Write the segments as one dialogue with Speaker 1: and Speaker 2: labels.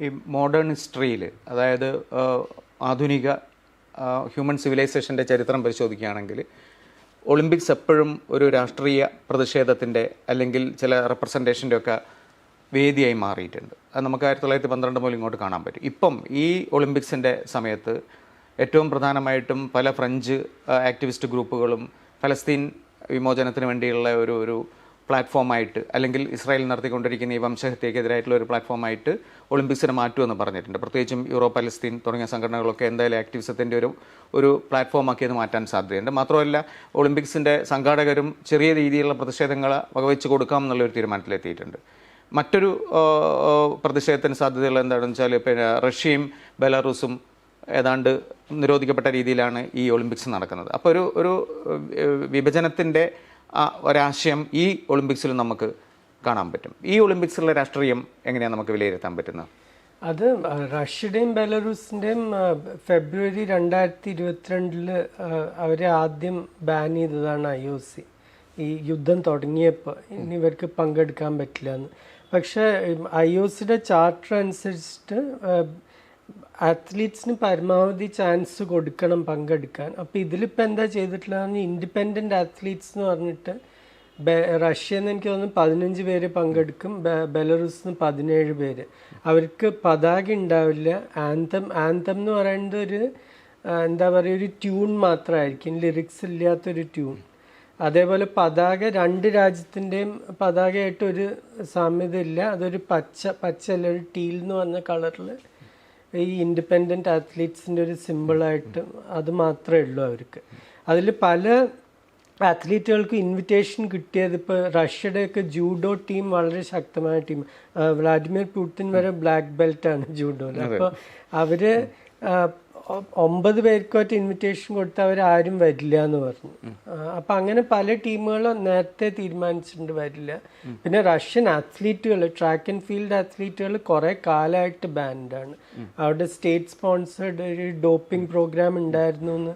Speaker 1: ഈ മോഡേൺ ഹിസ്റ്ററിയിൽ, അതായത് ആധുനിക ഹ്യൂമൻ സിവിലൈസേഷൻ്റെ ചരിത്രം പരിശോധിക്കുകയാണെങ്കിൽ ഒളിമ്പിക്സ് എപ്പോഴും ഒരു രാഷ്ട്രീയ പ്രതിഷേധത്തിൻ്റെ അല്ലെങ്കിൽ ചില റെപ്രസെൻറ്റേഷൻ്റെ ഒക്കെ വേദിയായി മാറിയിട്ടുണ്ട്. അത് നമുക്ക് 1912 മുതൽ ഇങ്ങോട്ട് കാണാൻ പറ്റും. ഇപ്പം ഈ ഒളിമ്പിക്സിൻ്റെ സമയത്ത് ഏറ്റവും പ്രധാനമായിട്ടും പല ഫ്രഞ്ച് ആക്ടിവിസ്റ്റ് ഗ്രൂപ്പുകളും ഫലസ്തീൻ വിമോചനത്തിന് വേണ്ടിയുള്ള ഒരു പ്ലാറ്റ്ഫോമായിട്ട്, അല്ലെങ്കിൽ ഇസ്രായേൽ നടത്തിക്കൊണ്ടിരിക്കുന്ന ഈ വംശഹത്യക്കെതിരായിട്ടുള്ള ഒരു പ്ലാറ്റ്ഫോമായിട്ട് ഒളിമ്പിക്സിനെ മാറ്റുമെന്ന് പറഞ്ഞിട്ടുണ്ട്. പ്രത്യേകിച്ചും യൂറോ പലസ്തീൻ തുടങ്ങിയ സംഘടനകളൊക്കെ എന്തായാലും ആക്ടിവിസത്തിൻ്റെ ഒരു പ്ലാറ്റ്ഫോമാക്കി അത് മാറ്റാൻ സാധ്യതയുണ്ട്. മാത്രമല്ല, ഒളിമ്പിക്സിൻ്റെ സംഘാടകരും ചെറിയ രീതിയിലുള്ള പ്രതിഷേധങ്ങൾ വകവെച്ച് കൊടുക്കാം എന്നുള്ളൊരു തീരുമാനത്തിലെത്തിയിട്ടുണ്ട്. മറ്റൊരു പ്രതിഷേധത്തിന് സാധ്യതയുള്ള എന്താണെന്ന് വെച്ചാൽ, പിന്നെ റഷ്യയും ബെലാറൂസും ഏതാണ്ട് നിരോധിക്കപ്പെട്ട രീതിയിലാണ് ഈ ഒളിമ്പിക്സ് നടക്കുന്നത്. അപ്പോൾ ഒരു വിഭജനത്തിൻ്റെ ഒരാശയം ഈ ഒളിമ്പിക്സിൽ നമുക്ക് കാണാൻ പറ്റും. ഈ ഒളിമ്പിക്സിലുള്ള രാഷ്ട്രീയം എങ്ങനെയാണ് നമുക്ക് വിലയിരുത്താൻ പറ്റുന്നത്?
Speaker 2: അത് റഷ്യയുടെയും ബെലാറൂസിൻ്റെയും ഫെബ്രുവരി 2022 അവരെ ആദ്യം ബാൻ ചെയ്തതാണ് IOC. ഈ യുദ്ധം തുടങ്ങിയപ്പോൾ ഇനി ഇവർക്ക് പങ്കെടുക്കാൻ പറ്റില്ല എന്ന്. പക്ഷേ IOCയുടെ ചാർട്ടർ അനുസരിച്ചിട്ട് അത്ലീറ്റ്സിന് പരമാവധി ചാൻസ് കൊടുക്കണം പങ്കെടുക്കാൻ. അപ്പോൾ ഇതിലിപ്പോൾ എന്താ ചെയ്തിട്ടുള്ളതെന്ന് ഇൻഡിപെൻഡൻറ്റ് അത്ലീറ്റ്സ് എന്ന് പറഞ്ഞിട്ട് റഷ്യയിൽ നിന്ന് എനിക്ക് തോന്നുന്നു 15 പേര് പങ്കെടുക്കും, ബെലറൂസിൽ നിന്ന് 17 പേര്. അവർക്ക് പതാക ഉണ്ടാവില്ല. ആന്തം എന്ന് പറയുന്നത് എന്താ പറയുക, ഒരു ട്യൂൺ മാത്രമായിരിക്കും, ലിറിക്സ് ഇല്ലാത്തൊരു ട്യൂൺ. അതേപോലെ പതാക രണ്ട് രാജ്യത്തിൻ്റെയും പതാകയായിട്ട് ഒരു സാമ്യത ഇല്ല. അതൊരു പച്ചല്ല, ഒരു ടീൽ എന്ന് പറഞ്ഞ കളറിൽ ഈ ഇൻഡിപെൻഡൻറ്റ് അത്ലീറ്റ്സിൻ്റെ ഒരു സിമ്പിളായിട്ട് അത് മാത്രമേ ഉള്ളൂ അവർക്ക്. അതിൽ പല അത്ലീറ്റുകൾക്ക് ഇൻവിറ്റേഷൻ കിട്ടിയത്, ഇപ്പോൾ റഷ്യയുടെയൊക്കെ ജൂഡോ ടീം വളരെ ശക്തമായ ടീം. വ്ളാഡിമിർ പുടിൻ വരെ ബ്ലാക്ക് ബെൽറ്റാണ് ജൂഡോയിൽ. അപ്പോൾ അവർ 9 പേർക്കുമായിട്ട് ഇൻവിറ്റേഷൻ കൊടുത്ത് അവരാരും വരില്ല എന്ന് പറഞ്ഞു. അപ്പം അങ്ങനെ പല ടീമുകളും നേരത്തെ തീരുമാനിച്ചിട്ടുണ്ട് വരില്ല. പിന്നെ റഷ്യൻ അത്ലീറ്റുകൾ, ട്രാക്ക് ആൻഡ് ഫീൽഡ് അത്ലീറ്റുകൾ കുറേ കാലമായിട്ട് ബാൻഡാണ്. അവിടെ സ്റ്റേറ്റ് സ്പോൺസേഡ് ഒരു ഡോപ്പിംഗ് പ്രോഗ്രാം ഉണ്ടായിരുന്നു എന്ന്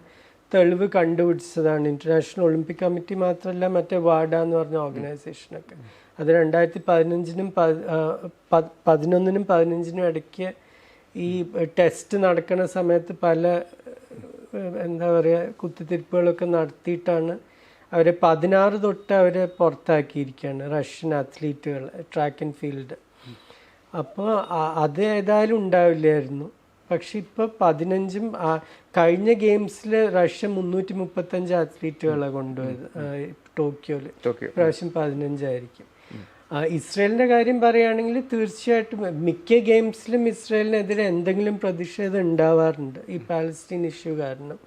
Speaker 2: തെളിവ് കണ്ടുപിടിച്ചതാണ് ഇന്റർനാഷണൽ ഒളിമ്പിക് കമ്മിറ്റി. മാത്രമല്ല മറ്റേ വാഡ എന്ന് പറഞ്ഞ ഓർഗനൈസേഷനൊക്കെ. അത് 2015-നും 2011-നും ഇടയ്ക്ക് ഈ ടെസ്റ്റ് നടക്കുന്ന സമയത്ത് പല എന്താ പറയുക കുത്തിത്തിരിപ്പുകളൊക്കെ നടത്തിയിട്ടാണ് അവരെ 16 തൊട്ട് അവരെ പുറത്താക്കിയിരിക്കുകയാണ് റഷ്യൻ അത്ലീറ്റുകൾ ട്രാക്ക് ആൻഡ് ഫീൽഡ്. അപ്പോൾ അത് ഏതായാലും ഉണ്ടാവില്ലായിരുന്നു. പക്ഷെ ഇപ്പോൾ 15 കഴിഞ്ഞ ഗെയിംസിൽ റഷ്യ 335 അത്ലീറ്റുകളെ കൊണ്ടുപോയത് ടോക്കിയോയിൽ. പ്രാവശ്യം 15 ആയിരിക്കും. ഇസ്രയേലിൻ്റെ കാര്യം പറയുകയാണെങ്കിൽ തീർച്ചയായിട്ടും മിക്ക ഗെയിംസിലും ഇസ്രയേലിനെതിരെ എന്തെങ്കിലും പ്രതിഷേധം ഉണ്ടാവാറുണ്ട് ഈ പാലസ്തീൻ ഇഷ്യൂ കാരണം.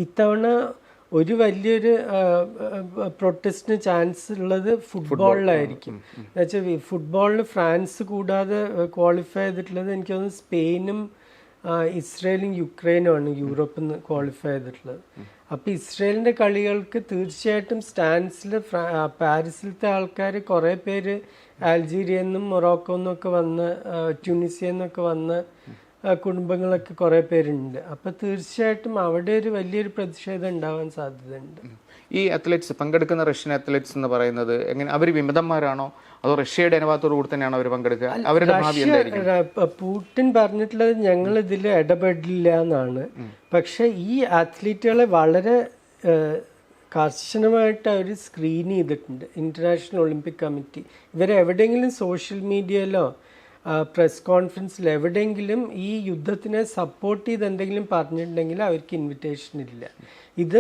Speaker 2: ഇത്തവണ ഒരു വലിയൊരു പ്രൊട്ടസ്റ്റിന് ചാൻസ് ഉള്ളത് ഫുട്ബോളിലായിരിക്കും. എന്നുവെച്ചാൽ ഫുട്ബോളിൽ ഫ്രാൻസ് കൂടാതെ ക്വാളിഫൈ ചെയ്തിട്ടുള്ളത് എനിക്ക് തോന്നുന്നു സ്പെയിനും ഇസ്രയേലും യുക്രൈനുമാണ് യൂറോപ്പിൽ നിന്ന് ക്വാളിഫൈ ചെയ്തിട്ടുള്ളത്. അപ്പോൾ ഇസ്രയേലിൻ്റെ കളികൾക്ക് തീർച്ചയായിട്ടും സ്റ്റാൻസിൽ പാരീസിലത്തെ ആൾക്കാർ കുറേ പേര് അൾജീരിയയിൽ നിന്നും മൊറോക്കോ നിന്നൊക്കെ വന്ന് ട്യൂണീസിയയിൽ നിന്നൊക്കെ വന്ന് കുടുംബങ്ങളൊക്കെ കുറേ പേരുണ്ട്. അപ്പോൾ തീർച്ചയായിട്ടും അവിടെ ഒരു വലിയൊരു പ്രതിഷേധം ഉണ്ടാവാൻ സാധ്യതയുണ്ട്.
Speaker 1: ഈ അത്ലറ്റ്സ് പങ്കെടുക്കുന്ന റഷ്യൻ അത്ലറ്റ്സ് എന്ന് പറയുന്നത് എങ്ങനെ, അവർ വിമതന്മാരാണോ അതോ റഷ്യയുടെ അനുവാദത്തോടു കൂടി തന്നെയാണോ അവർ പങ്കെടുക്കുക? അവരുടെ ഭാവി എന്തായിരിക്കും?
Speaker 2: പുടിൻ പറഞ്ഞിട്ടുള്ളത് ഞങ്ങൾ ഇതിൽ ഇടപെടില്ല എന്നാണ്. പക്ഷെ ഈ അത്ലീറ്റുകളെ വളരെ കർശനമായിട്ട് അവർ സ്ക്രീൻ ചെയ്തിട്ടുണ്ട് ഇന്റർനാഷണൽ ഒളിമ്പിക് കമ്മിറ്റി. ഇവരെവിടെയെങ്കിലും സോഷ്യൽ മീഡിയയിലോ പ്രസ് കോൺഫറൻസിൽ എവിടെയെങ്കിലും ഈ യുദ്ധത്തിനെ സപ്പോർട്ട് ചെയ്ത് എന്തെങ്കിലും പറഞ്ഞിട്ടുണ്ടെങ്കിൽ അവർക്ക് ഇൻവിറ്റേഷൻ ഇല്ല. ഇത്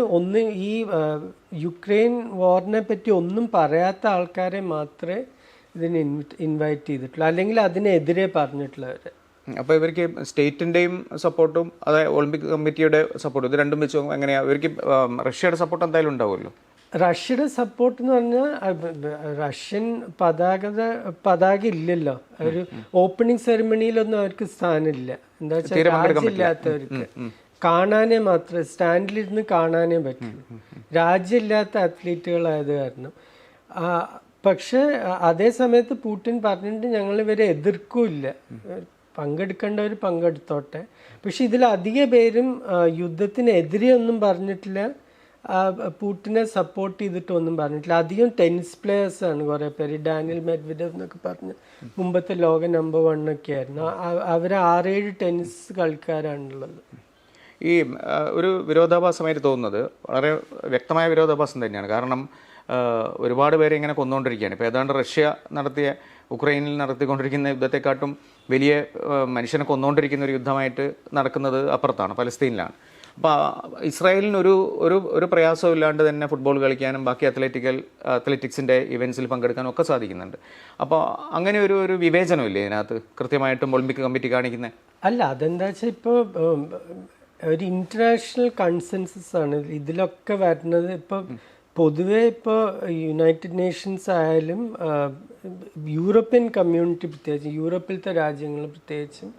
Speaker 2: ഈ യുക്രൈൻ വാറിനെ പറ്റി ഒന്നും പറയാത്ത ആൾക്കാരെ മാത്രമേ ഇതിന് ഇൻവൈറ്റ് ചെയ്തിട്ടുള്ളൂ, അല്ലെങ്കിൽ അതിനെതിരെ പറഞ്ഞിട്ടുള്ളവർ.
Speaker 1: അപ്പോൾ ഇവർക്ക് സ്റ്റേറ്റിൻ്റെയും സപ്പോർട്ടും അതായത് ഒളിമ്പിക് കമ്മിറ്റിയുടെ സപ്പോർട്ടും ഇത് രണ്ടും വെച്ച് എങ്ങനെയാണ് ഇവർക്ക് റഷ്യയുടെ സപ്പോർട്ട് എന്തായാലും ഉണ്ടാവുമല്ലോ?
Speaker 2: റഷ്യയുടെ സപ്പോർട്ട് എന്ന് പറഞ്ഞാൽ റഷ്യൻ പതാക ഇല്ലല്ലോ. ഒരു ഓപ്പണിംഗ് സെറിമണിയിലൊന്നും അവർക്ക് സ്ഥാനമില്ല. എന്താ വെച്ചാൽ രാജ്യമില്ലാത്തവർക്ക് കാണാനേ മാത്രമേ സ്റ്റാൻഡിലിരുന്ന് കാണാനേ പറ്റുള്ളൂ, രാജ്യമില്ലാത്ത അത്ലീറ്റുകളായത് കാരണം. പക്ഷെ അതേ സമയത്ത് പുടിൻ പറഞ്ഞിട്ട് ഞങ്ങൾ ഇവരെ എതിർക്കില്ല, പങ്കെടുക്കേണ്ടവർ പങ്കെടുത്തോട്ടെ. പക്ഷെ ഇതിലധിക പേരും യുദ്ധത്തിനെതിരെ ഒന്നും പറഞ്ഞിട്ടില്ല, പുടിനെ സപ്പോർട്ട് ചെയ്തിട്ടൊന്നും പറഞ്ഞിട്ടില്ല. അധികം ടെന്നീസ് പ്ലേയേഴ്സ് ആണ് കുറേ പേര്. ഡാനിയൽ മെഡ്വെഡേവ് എന്നൊക്കെ പറഞ്ഞ് മുമ്പത്തെ ലോക നമ്പർ 1 ഒക്കെ ആയിരുന്നു. അവർ 6-7 ടെന്നീസ് കളിക്കാരാണുള്ളത്.
Speaker 1: ഈ ഒരു വിരോധാഭാസമായിട്ട് തോന്നുന്നത് വളരെ വ്യക്തമായ വിരോധാഭാസം തന്നെയാണ്. കാരണം ഒരുപാട് പേരെ ഇങ്ങനെ കൊന്നുകൊണ്ടിരിക്കുകയാണ്. ഇപ്പോൾ ഏതാണ്ട് റഷ്യ നടത്തിയ ഉക്രൈനിൽ നടത്തിക്കൊണ്ടിരിക്കുന്ന യുദ്ധത്തെക്കാട്ടും വലിയ മനുഷ്യനെ കൊന്നുകൊണ്ടിരിക്കുന്ന ഒരു യുദ്ധമായിട്ട് നടക്കുന്നത് അപ്പുറത്താണ്, പലസ്തീനിലാണ്. അപ്പോൾ ഇസ്രായേലിന് ഒരു പ്രയാസവും ഇല്ലാണ്ട് തന്നെ ഫുട്ബോൾ കളിക്കാനും ബാക്കി അത്ലറ്റിക്സിൻ്റെ ഇവൻറ്റ്സിൽ പങ്കെടുക്കാനും ഒക്കെ സാധിക്കുന്നുണ്ട്. അപ്പോൾ അങ്ങനെ ഒരു വിവേചനമില്ലേ ഇതിനകത്ത് കൃത്യമായിട്ടും ഒളിമ്പിക് കമ്മിറ്റി കാണിക്കുന്നത്?
Speaker 2: അല്ല, അതെന്താ വെച്ചാൽ ഇപ്പോൾ ഒരു ഇൻ്റർനാഷണൽ കൺസെൻസസ് ആണ് ഇതിലൊക്കെ വരുന്നത്. ഇപ്പോൾ പൊതുവേ ഇപ്പോൾ യുണൈറ്റഡ് നേഷൻസ് ആയാലും യൂറോപ്യൻ കമ്മ്യൂണിറ്റി പ്രത്യേകിച്ചും യൂറോപ്പിലത്തെ രാജ്യങ്ങൾ പ്രത്യേകിച്ചും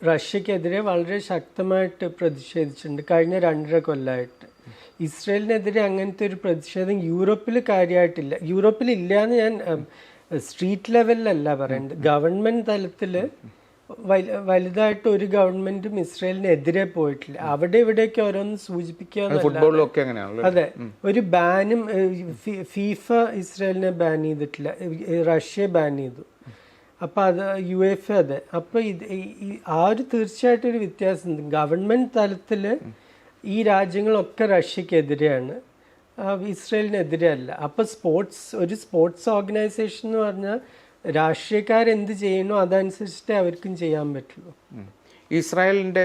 Speaker 2: റഷ്യക്കെതിരെ വളരെ ശക്തമായിട്ട് പ്രതിഷേധിച്ചിട്ടുണ്ട് കഴിഞ്ഞ 2.5 കൊല്ലമായിട്ട്. ഇസ്രയേലിനെതിരെ അങ്ങനത്തെ ഒരു പ്രതിഷേധം യൂറോപ്പിൽ കാര്യമായിട്ടില്ല. യൂറോപ്പിലില്ല എന്ന് ഞാൻ സ്ട്രീറ്റ് ലെവലിലല്ല പറയുന്നത്. ഗവൺമെൻറ് തലത്തിൽ വലുതായിട്ട് ഒരു ഗവൺമെന്റും ഇസ്രയേലിനെതിരെ പോയിട്ടില്ല. അവിടെ ഇവിടെയൊക്കെ ഓരോന്ന് സൂചിപ്പിക്കുക. അതെ, ഒരു ബാനും ഫീഫ ഇസ്രയേലിനെ ബാൻ ചെയ്തിട്ടില്ല, റഷ്യ ബാൻ ചെയ്തു. അപ്പൊ അത് UEFA അതെ. അപ്പൊ ആ ഒരു തീർച്ചയായിട്ടും ഒരു വ്യത്യാസം. ഗവൺമെന്റ് തലത്തില് ഈ രാജ്യങ്ങളൊക്കെ റഷ്യക്കെതിരെയാണ്, ഇസ്രയേലിനെതിരെ അല്ല. അപ്പൊ ഒരു സ്പോർട്സ് ഓർഗനൈസേഷൻ എന്ന് പറഞ്ഞാൽ രാഷ്ട്രീയക്കാരെന്ത് ചെയ്യുന്നു അതനുസരിച്ചിട്ടേ അവർക്കും ചെയ്യാൻ പറ്റുള്ളൂ.
Speaker 1: ഇസ്രായേലിൻ്റെ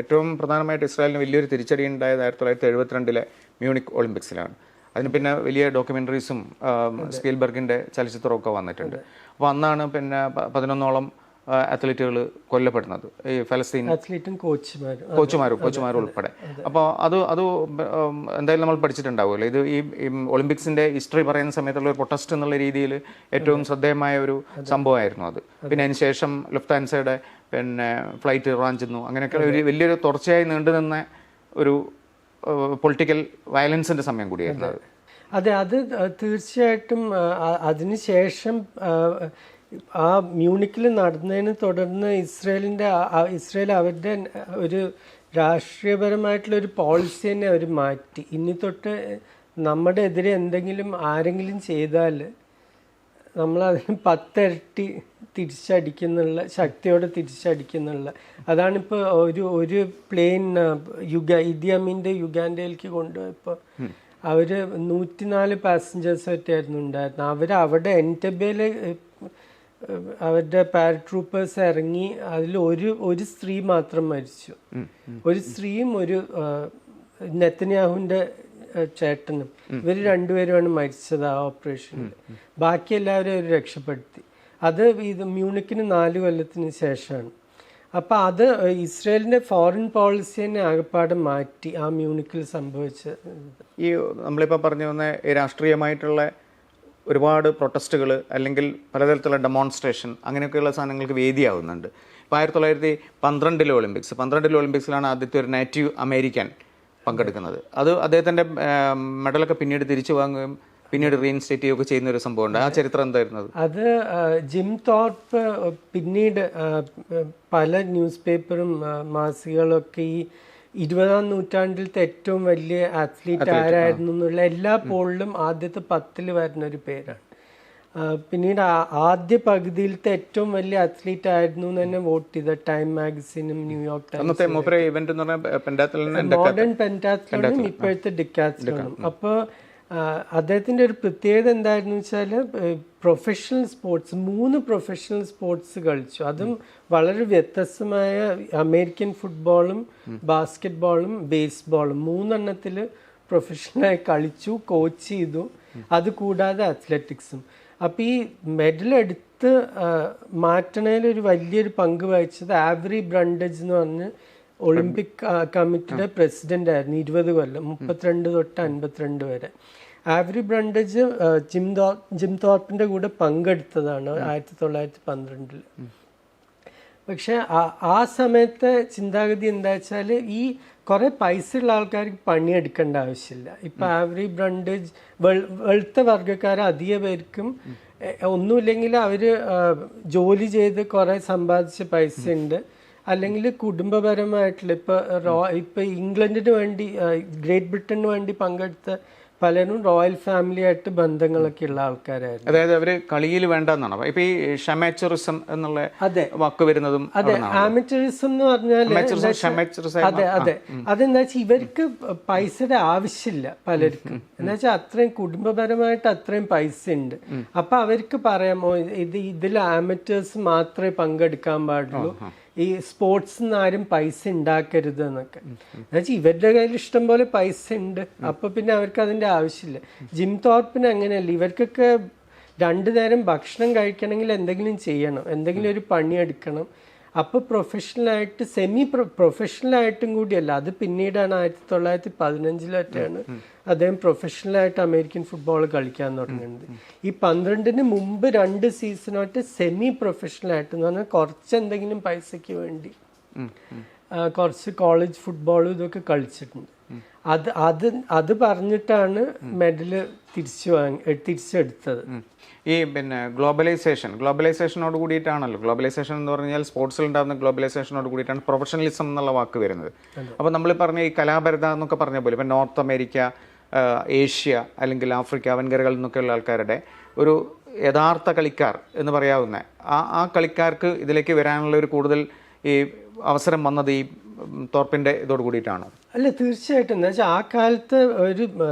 Speaker 1: ഏറ്റവും പ്രധാനമായിട്ട് ഇസ്രായേലിന് വലിയൊരു തിരിച്ചടി ഉണ്ടായത് 1972 മ്യൂണിക് ഒളിമ്പിക്സിലാണ്. അതിന് പിന്നെ വലിയ ഡോക്യുമെൻ്ററീസും സ്പീൽബർഗിൻ്റെ ചലച്ചിത്രമൊക്കെ വന്നിട്ടുണ്ട്. അപ്പോൾ അന്നാണ് പിന്നെ 11ഓളം അത്ലറ്റുകൾ കൊല്ലപ്പെടുന്നത്, ഈ ഫലസ്തീൻ കോച്ചുമാരും ഉൾപ്പെടെ. അപ്പോൾ അത് എന്തായാലും നമ്മൾ പഠിച്ചിട്ടുണ്ടാവുമല്ലോ. ഇത് ഈ ഒളിമ്പിക്സിന്റെ ഹിസ്റ്ററി പറയുന്ന സമയത്തുള്ള ഒരു പ്രൊട്ടസ്റ്റ് എന്നുള്ള രീതിയിൽ ഏറ്റവും ശ്രദ്ധേയമായ ഒരു സംഭവമായിരുന്നു അത്. പിന്നെ അതിന് ശേഷം ലുഫ്താൻസയുടെ പിന്നെ ഫ്ലൈറ്റ് ഇറാൻ ചെന്നു. അങ്ങനെയൊക്കെ ഒരു വലിയൊരു തുടർച്ചയായി നീണ്ടുനിന്ന ഒരു പൊളിറ്റിക്കൽ വയലൻസിന്റെ സമയം കൂടിയായിരുന്നു അത്.
Speaker 2: അതെ, അത് തീർച്ചയായിട്ടും. അതിനുശേഷം ആ മ്യൂണിക്കിൽ നടന്നതിന് തുടർന്ന് ഇസ്രയേൽ അവരുടെ ഒരു രാഷ്ട്രീയപരമായിട്ടുള്ള ഒരു പോളിസി തന്നെ അവർ മാറ്റി. ഇനി തൊട്ട് നമ്മുടെ എതിരെ ആരെങ്കിലും ചെയ്താൽ നമ്മളതിന് 10 ഇരട്ടി തിരിച്ചടിക്കുന്നുള്ള, ശക്തിയോടെ തിരിച്ചടിക്കുന്നുള്ള. അതാണിപ്പോൾ ഒരു പ്ലെയിൻ ഇദി അമീൻ്റെ യുഗാൻഡയിലേക്ക് കൊണ്ടുപോയപ്പോൾ അവർ 104 പാസഞ്ചേഴ്സ് ഒറ്റയായിരുന്നു ഉണ്ടായിരുന്നത്. അവിടെ എൻറ്റബേയിൽ അവരുടെ പാരട്രൂപ്പേഴ്സ് ഇറങ്ങി. അതിൽ ഒരു സ്ത്രീ മാത്രം മരിച്ചു. ഒരു സ്ത്രീയും ഒരു നെതന്യാഹുവിന്റെ ചേട്ടനും. ഇവർ രണ്ടുപേരുമാണ് മരിച്ചത് ആ ഓപ്പറേഷനിൽ. ബാക്കി എല്ലാവരും അവർ രക്ഷപ്പെടുത്തി. അത് മ്യൂണിക്കിന് 4 കൊല്ലത്തിന് ശേഷമാണ്. അപ്പം അത് ഇസ്രയേലിന്റെ ഫോറിൻ പോളിസി തന്നെ ആകെപ്പാടെ മാറ്റി ആ മ്യൂണിക്കിൽ സംഭവിച്ച.
Speaker 1: ഈ നമ്മളിപ്പോൾ പറഞ്ഞു വന്ന രാഷ്ട്രീയമായിട്ടുള്ള ഒരുപാട് പ്രൊട്ടസ്റ്റുകൾ അല്ലെങ്കിൽ പലതരത്തിലുള്ള ഡെമോൺസ്ട്രേഷൻ അങ്ങനെയൊക്കെയുള്ള സാധനങ്ങൾക്ക് വേദിയാവുന്നുണ്ട്. ഇപ്പോൾ 1912 ഒളിമ്പിക്സിലാണ് ആദ്യത്തെ ഒരു നേറ്റീവ് അമേരിക്കൻ പങ്കെടുക്കുന്നത്. അത് അദ്ദേഹത്തിൻ്റെ മെഡലൊക്കെ പിന്നീട് തിരിച്ചു വാങ്ങുകയും പിന്നീട് റീഇൻസ്റ്റേറ്റ് ചെയ്യുകയൊക്കെ ചെയ്യുന്ന ഒരു സംഭവമുണ്ട്. ആ ചരിത്രം എന്തായിരുന്നത്?
Speaker 2: അത് ജിം തോർപ്പ് പിന്നീട് പല ന്യൂസ് പേപ്പറും മാസികകളൊക്കെ ഈ 20ാം നൂറ്റാണ്ടിലത്തെ ഏറ്റവും വലിയ അത്ലീറ്റ് ആരായിരുന്നു എന്നുള്ള എല്ലാ പോളിലും ആദ്യത്തെ 10ൽ വരുന്ന ഒരു പേരാണ്. പിന്നീട് ആദ്യ പകുതിയിലത്തെ ഏറ്റവും വലിയ അത്ലീറ്റ് ആയിരുന്നു എന്ന് തന്നെ വോട്ട് ചെയ്ത ടൈം മാഗസിനും ന്യൂയോർക്ക് ടൈംസും. മോഡേൺ പെന്റാത്ലോണും ഇപ്പോഴത്തെ ഡിക്കാത്ലോണും. അപ്പോൾ അദ്ദേഹത്തിൻ്റെ ഒരു പ്രത്യേകത എന്തായിരുന്നു വെച്ചാൽ പ്രൊഫഷണൽ സ്പോർട്സ് 3 പ്രൊഫഷണൽ സ്പോർട്സ് കളിച്ചു. അതും വളരെ വ്യത്യസ്തമായ അമേരിക്കൻ ഫുട്ബോളും ബാസ്കറ്റ് ബേസ്ബോളും 3 പ്രൊഫഷണലായി കളിച്ചു, കോച്ച് ചെയ്തു. അതുകൂടാതെ അത്ലറ്റിക്സും. അപ്പോൾ ഈ മെഡൽ എടുത്ത് മാറ്റണയിൽ ഒരു വലിയൊരു പങ്ക് വഹിച്ചത് ആവറി ബ്രണ്ടേജ് എന്ന് പറഞ്ഞ് ഒളിമ്പിക് കമ്മിറ്റിയുടെ പ്രസിഡന്റ് ആയിരുന്നു 20 കൊല്ലം, 32 തൊട്ട് 52 വരെ. ആവറി ബ്രണ്ടേജ് ജിം തോർപ്പിന്റെ കൂടെ പങ്കെടുത്തതാണ് 1912. പക്ഷെ ആ സമയത്തെ ചിന്താഗതി എന്താ വെച്ചാൽ ഈ കുറെ പൈസ ഉള്ള ആൾക്കാർക്ക് പണിയെടുക്കേണ്ട ആവശ്യമില്ല. ഇപ്പൊ ആവറി ബ്രണ്ടേജ് വെളുത്ത വർഗ്ഗക്കാർ അധിക പേർക്കും ഒന്നുമില്ലെങ്കിൽ അവര് ജോലി ചെയ്ത് കുറെ സമ്പാദിച്ച പൈസ ഉണ്ട്, അല്ലെങ്കിൽ കുടുംബപരമായിട്ടുള്ള ഇപ്പൊ ഇംഗ്ലണ്ടിന് വേണ്ടി ഗ്രേറ്റ് ബ്രിട്ടന് വേണ്ടി പങ്കെടുത്ത പലരും റോയൽ ഫാമിലി ആയിട്ട് ബന്ധങ്ങളൊക്കെ ഉള്ള ആൾക്കാരായിരുന്നു.
Speaker 1: അതായത് അവര് കളിയിൽ വേണ്ടെന്നാണ് ഇപ്പൊ ഈ ഷമാച്ചറിസം എന്നുള്ള വാക്ക് വരുന്നതും.
Speaker 2: അതെ, ആമറ്ററിസം എന്ന് പറഞ്ഞാൽ അതെ അതെ അതെന്താ വെച്ചാൽ ഇവർക്ക് പൈസയുടെ ആവശ്യമില്ല പലർക്കും. എന്താ വെച്ചാൽ അത്രയും കുടുംബപരമായിട്ട് അത്രയും പൈസ ഉണ്ട്. അപ്പൊ അവർക്ക് പറയാമോ ഇതിൽ ആമറ്റേഴ്സ് മാത്രമേ പങ്കെടുക്കാൻ പാടുള്ളൂ, ഈ സ്പോർട്സിൽ ആരും പൈസ ഉണ്ടാക്കരുത് എന്നൊക്കെ. എന്നുവെച്ചാൽ ഇവരുടെ കയ്യിൽ ഇഷ്ടം പോലെ പൈസ ഉണ്ട്, അപ്പൊ പിന്നെ അവർക്ക് അതിന്റെ ആവശ്യമില്ല. ജിം തോർപ്പിന് അങ്ങനെയല്ല, ഇവർക്കൊക്കെ 2 നേരം ഭക്ഷണം കഴിക്കണമെങ്കിൽ എന്തെങ്കിലും ചെയ്യണം, എന്തെങ്കിലും ഒരു പണിയെടുക്കണം. അപ്പോൾ പ്രൊഫഷണലായിട്ട് പ്രൊഫഷണലായിട്ടും കൂടിയല്ല, അത് പിന്നീടാണ് 1915 അദ്ദേഹം പ്രൊഫഷണലായിട്ട് അമേരിക്കൻ ഫുട്ബോൾ കളിക്കാൻ തുടങ്ങുന്നത്. ഈ 12 മുമ്പ് 2 സീസണായിട്ട് സെമി പ്രൊഫഷണലായിട്ട് എന്ന് പറഞ്ഞാൽ കുറച്ച് എന്തെങ്കിലും പൈസയ്ക്ക് വേണ്ടി കുറച്ച് കോളേജ് ഫുട്ബോളും ഇതൊക്കെ കളിച്ചിട്ടുണ്ട്. അത് പറഞ്ഞിട്ടാണ് മെഡല് തിരിച്ചെടുത്തത്.
Speaker 1: ഈ പിന്നെ ഗ്ലോബലൈസേഷനോട് കൂടിയിട്ടാണല്ലോ, ഗ്ലോബലൈസേഷൻ എന്ന് പറഞ്ഞാൽ സ്പോർട്സിൽ ഉണ്ടാകുന്ന ഗ്ലോബലൈസേഷനോട് കൂടിയിട്ടാണ് പ്രൊഫഷണലിസം എന്നുള്ള വാക്ക് വരുന്നത്. അപ്പോൾ നമ്മൾ പറഞ്ഞ ഈ കലാപരത എന്നൊക്കെ പറഞ്ഞ പോലെ ഇപ്പം നോർത്ത് അമേരിക്ക, ഏഷ്യ അല്ലെങ്കിൽ ആഫ്രിക്ക, വൻകരകളിൽ നിന്നൊക്കെയുള്ള ആൾക്കാരുടെ ഒരു യഥാർത്ഥ കളിക്കാർ എന്ന് പറയാവുന്ന ആ കളിക്കാർക്ക് ഇതിലേക്ക് വരാനുള്ള ഒരു കൂടുതൽ ഈ അവസരം വന്നത് ഈ തോർപ്പിന്റെ ഇതോട് കൂടിയിട്ടാണോ?
Speaker 2: അല്ല, തീർച്ചയായിട്ടും. എന്താ വെച്ചാൽ ആ കാലത്ത് ഒരു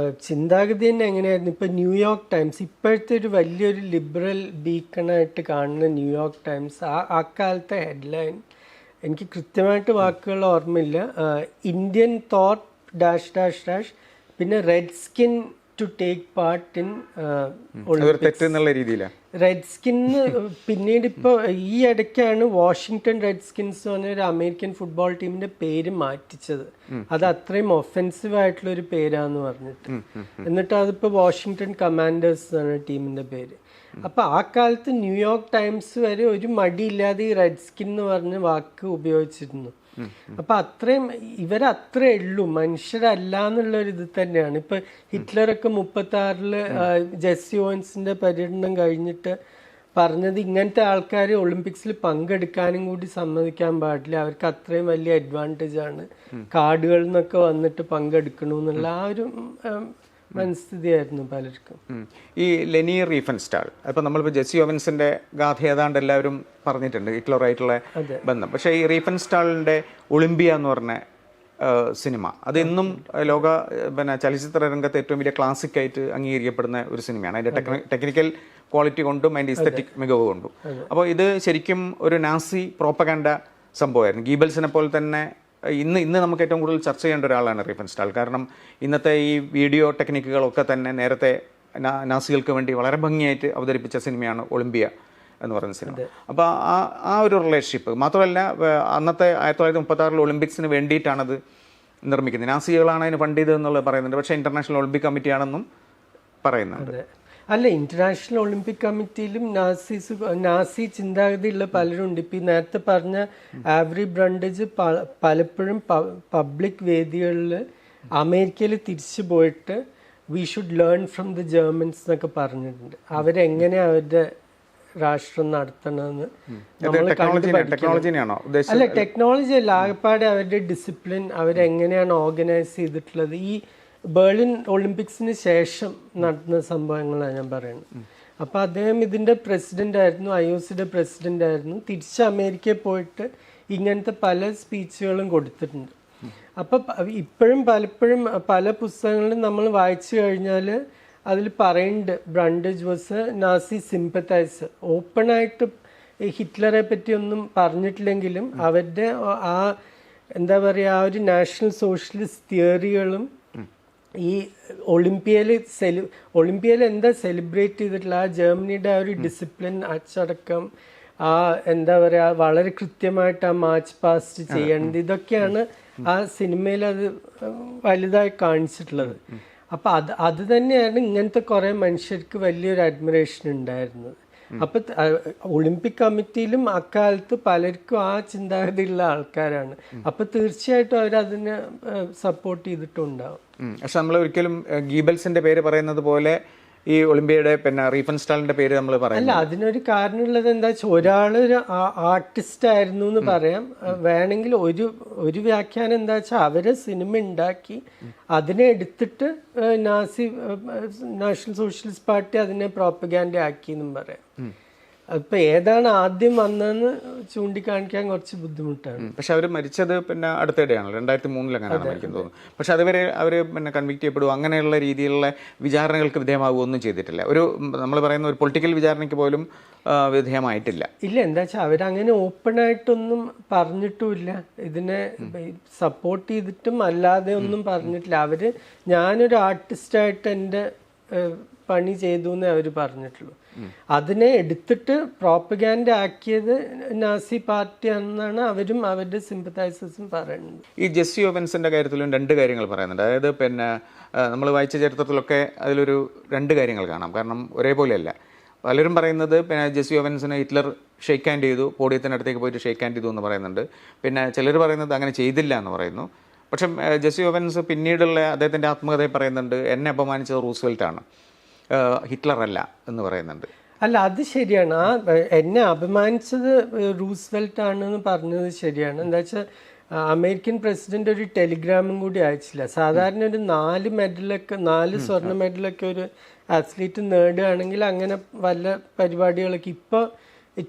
Speaker 2: ചിന്താഗതി തന്നെ എങ്ങനെയായിരുന്നു. ഇപ്പൊ ന്യൂയോർക്ക് ടൈംസ് ഇപ്പോഴത്തെ ഒരു വലിയൊരു ലിബറൽ ബീക്കണായിട്ട് കാണുന്ന ന്യൂയോർക്ക് ടൈംസ് ആ കാലത്തെ ഹെഡ്ലൈൻ, എനിക്ക് കൃത്യമായിട്ട് വാക്കുകൾ ഓർമ്മയില്ല, Indian thought dash dash dash പിന്നെ red skin to take part in
Speaker 1: Olympics.
Speaker 2: Red skin പിന്നീട് ഇപ്പോൾ ഈ ഇടയ്ക്കാണ് വാഷിങ്ടൺ റെഡ് സ്കിൻസ് എന്ന് പറഞ്ഞ ഒരു അമേരിക്കൻ ഫുട്ബോൾ ടീമിന്റെ പേര് മാറ്റിച്ചത്. അത് അത്രയും ഒഫെൻസീവ് ആയിട്ടുള്ള ഒരു പേരാന്ന് പറഞ്ഞിട്ട്, എന്നിട്ട് അതിപ്പോൾ വാഷിങ്ടൺ കമാൻഡേഴ്സ് ആണ് ടീമിന്റെ പേര്. അപ്പൊ ആ കാലത്ത് ന്യൂയോർക്ക് ടൈംസ് വരെ ഒരു മടിയില്ലാതെ ഈ റെഡ് സ്കിൻ എന്ന് പറഞ്ഞ വാക്ക് ഉപയോഗിച്ചിരുന്നു. അപ്പൊ അത്രയും ഇവരത്രേ ഉള്ളൂ, മനുഷ്യരല്ല എന്നുള്ള ഒരു ഇത് തന്നെയാണ്. ഇപ്പൊ ഹിറ്റ്ലറൊക്കെ 36 ജെസ്സി ഓവൻസിന്റെ പര്യടനം കഴിഞ്ഞിട്ട് പറഞ്ഞത് ഇങ്ങനത്തെ ആൾക്കാർ ഒളിമ്പിക്സിൽ പങ്കെടുക്കാനും കൂടി സമ്മതിക്കാൻ പാടില്ല, അവർക്ക് അത്രയും വലിയ അഡ്വാൻറ്റേജ് ആണ്, കാർഡുകളിൽ നിന്നൊക്കെ വന്നിട്ട് പങ്കെടുക്കണമെന്നുള്ള ആ ഒരു മനസ്ഥിതിയായിരുന്നു പലർക്കും.
Speaker 1: ഈ ലെനി റീഫൻസ്റ്റാൾ, അപ്പം നമ്മളിപ്പോൾ ജെസ്സി ഓവൻസിന്റെ ഗാഥ ഏതാണ്ട് എല്ലാവരും പറഞ്ഞിട്ടുണ്ട്, ഹിറ്റ്ലറായിട്ടുള്ള ബന്ധം. പക്ഷേ ഈ റീഫൻസ്റ്റാളിന്റെ ഒളിമ്പിയ എന്ന് പറഞ്ഞ സിനിമ അത് ഇന്നും ലോക ചലച്ചിത്ര രംഗത്ത് ഏറ്റവും വലിയ ക്ലാസിക് ആയിട്ട് അംഗീകരിക്കപ്പെടുന്ന ഒരു സിനിമയാണ്, അതിന്റെ ടെക്നിക്കൽ ക്വാളിറ്റി കൊണ്ടും അതിന്റെ ഇസ്തറ്റിക് മികവ് കൊണ്ടും. അപ്പോൾ ഇത് ശരിക്കും ഒരു നാസി പ്രോപ്പഗാൻഡ സംഭവമായിരുന്നു. ഗീബൽസിനെ പോലെ തന്നെ ഇന്ന് നമുക്ക് ഏറ്റവും കൂടുതൽ ചർച്ച ചെയ്യേണ്ട ഒരാളാണ് റീഫൻസ്റ്റാൾ. കാരണം ഇന്നത്തെ ഈ വീഡിയോ ടെക്നിക്കുകളൊക്കെ തന്നെ നേരത്തെ നാസികൾക്ക് വേണ്ടി വളരെ ഭംഗിയായിട്ട് അവതരിപ്പിച്ച സിനിമയാണ് ഒളിമ്പിയ എന്ന് പറയുന്ന സിനിമ. അപ്പോൾ ആ ഒരു റിലേഷൻഷിപ്പ് മാത്രമല്ല, അന്നത്തെ 1936 ഒളിമ്പിക്സിന് വേണ്ടിയിട്ടാണത് നിർമ്മിക്കുന്നത്. നാസികളാണ് അതിന് ഫണ്ട് ചെയ്തത് എന്നുള്ളത് പറയുന്നുണ്ട്, പക്ഷേ ഇന്റർനാഷണൽ ഒളിമ്പിക് കമ്മിറ്റിയാണെന്നും പറയുന്നുണ്ട്.
Speaker 2: അല്ല, ഇന്റർനാഷണൽ ഒളിമ്പിക് കമ്മിറ്റിയിലും നാസി ചിന്താഗതിയുള്ള പലരും ഉണ്ട്. ഇപ്പം നേരത്തെ പറഞ്ഞ ആവറി ബ്രണ്ടേജ് പലപ്പോഴും പബ്ലിക് വേദികളിൽ അമേരിക്കയിൽ തിരിച്ചു പോയിട്ട് we should learn from the Germans എന്നൊക്കെ പറഞ്ഞിട്ടുണ്ട്. അവരെങ്ങനെ അവരുടെ രാഷ്ട്രം നടത്തണമെന്ന് അല്ല, ടെക്നോളജി അല്ല, ആകെപ്പാടെ അവരുടെ ഡിസിപ്ലിൻ, അവരെങ്ങനെയാണ് ഓർഗനൈസ് ചെയ്തിട്ടുള്ളത്. ഈ ബെർലിൻ ഒളിമ്പിക്സിന് ശേഷം നടന്ന സംഭവങ്ങളാണ് ഞാൻ പറയുന്നത്. അപ്പോൾ അദ്ദേഹം ഇതിൻ്റെ പ്രസിഡന്റ് ആയിരുന്നു, IOCയുടെ പ്രസിഡന്റ് ആയിരുന്നു. തിരിച്ച് അമേരിക്കയിൽ പോയിട്ട് ഇങ്ങനത്തെ പല സ്പീച്ചുകളും കൊടുത്തിട്ടുണ്ട്. അപ്പം ഇപ്പോഴും പലപ്പോഴും പല പുസ്തകങ്ങളും നമ്മൾ വായിച്ചു കഴിഞ്ഞാൽ അതിൽ പറയുന്നുണ്ട് ബ്രണ്ടേജ് വാസ് നാസി സിമ്പത്തൈസർ. ഓപ്പണായിട്ട് ഹിറ്റ്ലറെ പറ്റി ഒന്നും പറഞ്ഞിട്ടില്ലെങ്കിലും അവരുടെ ആ എന്താ പറയുക, ആ ഒരു നാഷണൽ സോഷ്യലിസ്റ്റ് തിയറികളും ഈ ഒളിമ്പിയയിൽ എന്താ സെലിബ്രേറ്റ് ചെയ്തിട്ടുള്ള ആ ജർമ്മനിയുടെ ആ ഒരു ഡിസിപ്ലിൻ, അച്ചടക്കം, ആ എന്താ പറയുക വളരെ കൃത്യമായിട്ട് ആ മാർച്ച് പാസ്റ്റ് ചെയ്യേണ്ടത്, ഇതൊക്കെയാണ് ആ സിനിമയിൽ അത് വലുതായി കാണിച്ചിട്ടുള്ളത്. അപ്പൊ അത് തന്നെയാണ് ഇങ്ങനത്തെ കുറെ മനുഷ്യർക്ക് വലിയൊരു അഡ്മിറേഷൻ ഉണ്ടായിരുന്നത്. അപ്പൊ ഒളിമ്പിക് കമ്മിറ്റിയിലും അക്കാലത്ത് പലർക്കും ആ ചിന്താഗതിയുള്ള ആൾക്കാരാണ്. അപ്പൊ തീർച്ചയായിട്ടും അവരതിനെ സപ്പോർട്ട് ചെയ്തിട്ടുണ്ടാവും.
Speaker 1: പക്ഷെ നമ്മൾ ഒരിക്കലും ഗീബൽസിന്റെ പേര് പറയുന്നത് പോലെ ഈ ഒളിമ്പിയയുടെ പിന്നെ റീഫൻസ്റ്റാളിന്റെ പേര് നമ്മൾ
Speaker 2: അല്ല,
Speaker 1: പറയുന്നത്?
Speaker 2: അതിനൊരു കാരണമുള്ളത് എന്താ വെച്ചാൽ ഒരാളൊരു ആർട്ടിസ്റ്റ് ആയിരുന്നു എന്ന് പറയാം. വേണമെങ്കിൽ ഒരു വ്യാഖ്യാനം എന്താ വെച്ചാൽ അവര് സിനിമ ഉണ്ടാക്കി അതിനെ എടുത്തിട്ട് നാഷണൽ സോഷ്യലിസ്റ്റ് പാർട്ടി അതിനെ പ്രോപ്പഗാൻഡ ആക്കി എന്നും പറയാം. അപ്പൊ ഏതാണ് ആദ്യം വന്നതെന്ന് ചൂണ്ടിക്കാണിക്കാൻ കുറച്ച് ബുദ്ധിമുട്ടാണ്.
Speaker 1: പക്ഷെ അവർ മരിച്ചത് പിന്നെ അടുത്തിടെയാണല്ലോ, 2003 അങ്ങനെയാണ് മരിക്കുന്നത് തോന്നുന്നു. പക്ഷെ അതുവരെ അവർ പിന്നെ കൺവിക്ട് ചെയ്യപ്പെടുക അങ്ങനെയുള്ള രീതിയിലുള്ള വിചാരണകൾക്ക് വിധേയമാവുക ഒന്നും ചെയ്തിട്ടില്ല. ഒരു നമ്മൾ പറയുന്ന ഒരു പൊളിറ്റിക്കൽ വിചാരണയ്ക്ക് പോലും വിധേയമായിട്ടില്ല.
Speaker 2: ഇല്ല, എന്താ വെച്ചാൽ അവരങ്ങനെ ഓപ്പൺ ആയിട്ടൊന്നും പറഞ്ഞിട്ടുമില്ല. ഇതിനെ സപ്പോർട്ട് ചെയ്തിട്ടും അല്ലാതെ ഒന്നും പറഞ്ഞിട്ടില്ല. അവര് ഞാനൊരു ആർട്ടിസ്റ്റായിട്ട് എൻ്റെ പണി ചെയ്തു എന്നേ അവർ പറഞ്ഞിട്ടുള്ളൂ. അതിനെ എടുത്തിട്ട് പ്രോപ്പഗാൻഡ ആക്കിയത് നാസി പാർട്ടി എന്നാണ് അവരും അവരുടെ സിമ്പത്തൈസേഴ്സും പറയുന്നത്.
Speaker 1: ഈ ജെസ്സി ഓവൻസിന്റെ കാര്യത്തിലും 2 കാര്യങ്ങൾ പറയുന്നുണ്ട്. അതായത് പിന്നെ നമ്മൾ വായിച്ച ചരിത്രത്തിലൊക്കെ അതിലൊരു 2 കാര്യങ്ങൾ കാണാം. കാരണം ഒരേപോലെയല്ല. പലരും പറയുന്നത് പിന്നെ ജെസ്സി ഓവൻസിന് ഹിറ്റ്ലർ ഷെയ്ക്ക് ഹാൻഡ് ചെയ്തു, പോഡിയത്തിനടുത്തേക്ക് പോയിട്ട് ഷെയ്ക്ക് ഹാൻഡ് ചെയ്തു എന്ന് പറയുന്നുണ്ട്. പിന്നെ ചിലർ പറയുന്നത് അങ്ങനെ ചെയ്തില്ല എന്ന് പറയുന്നു. പക്ഷെ ജെസ്സി ഓവൻസ് പിന്നീടുള്ള അദ്ദേഹത്തിൻ്റെ ആത്മകഥയിൽ പറയുന്നുണ്ട്, എന്നെ അപമാനിച്ചത് റൂസ്വെൽറ്റാണ്, ഹിറ്റ്ലർ അല്ല എന്ന് പറയുന്നുണ്ട്.
Speaker 2: അല്ല, അത് ശരിയാണ്. എന്നെ അപമാനിച്ചത് റൂസ്വെൽറ്റ് ആണെന്ന് പറഞ്ഞത് ശരിയാണ്. എന്താ വെച്ചാൽ അമേരിക്കൻ പ്രസിഡന്റ് ഒരു ടെലിഗ്രാമും കൂടി അയച്ചില്ല. സാധാരണ ഒരു 4 സ്വർണ്ണ മെഡലൊക്കെ ഒരു അത്ലീറ്റ് നേടുകയാണെങ്കിൽ അങ്ങനെ വല്ല പരിപാടികളൊക്കെ ഇപ്പോൾ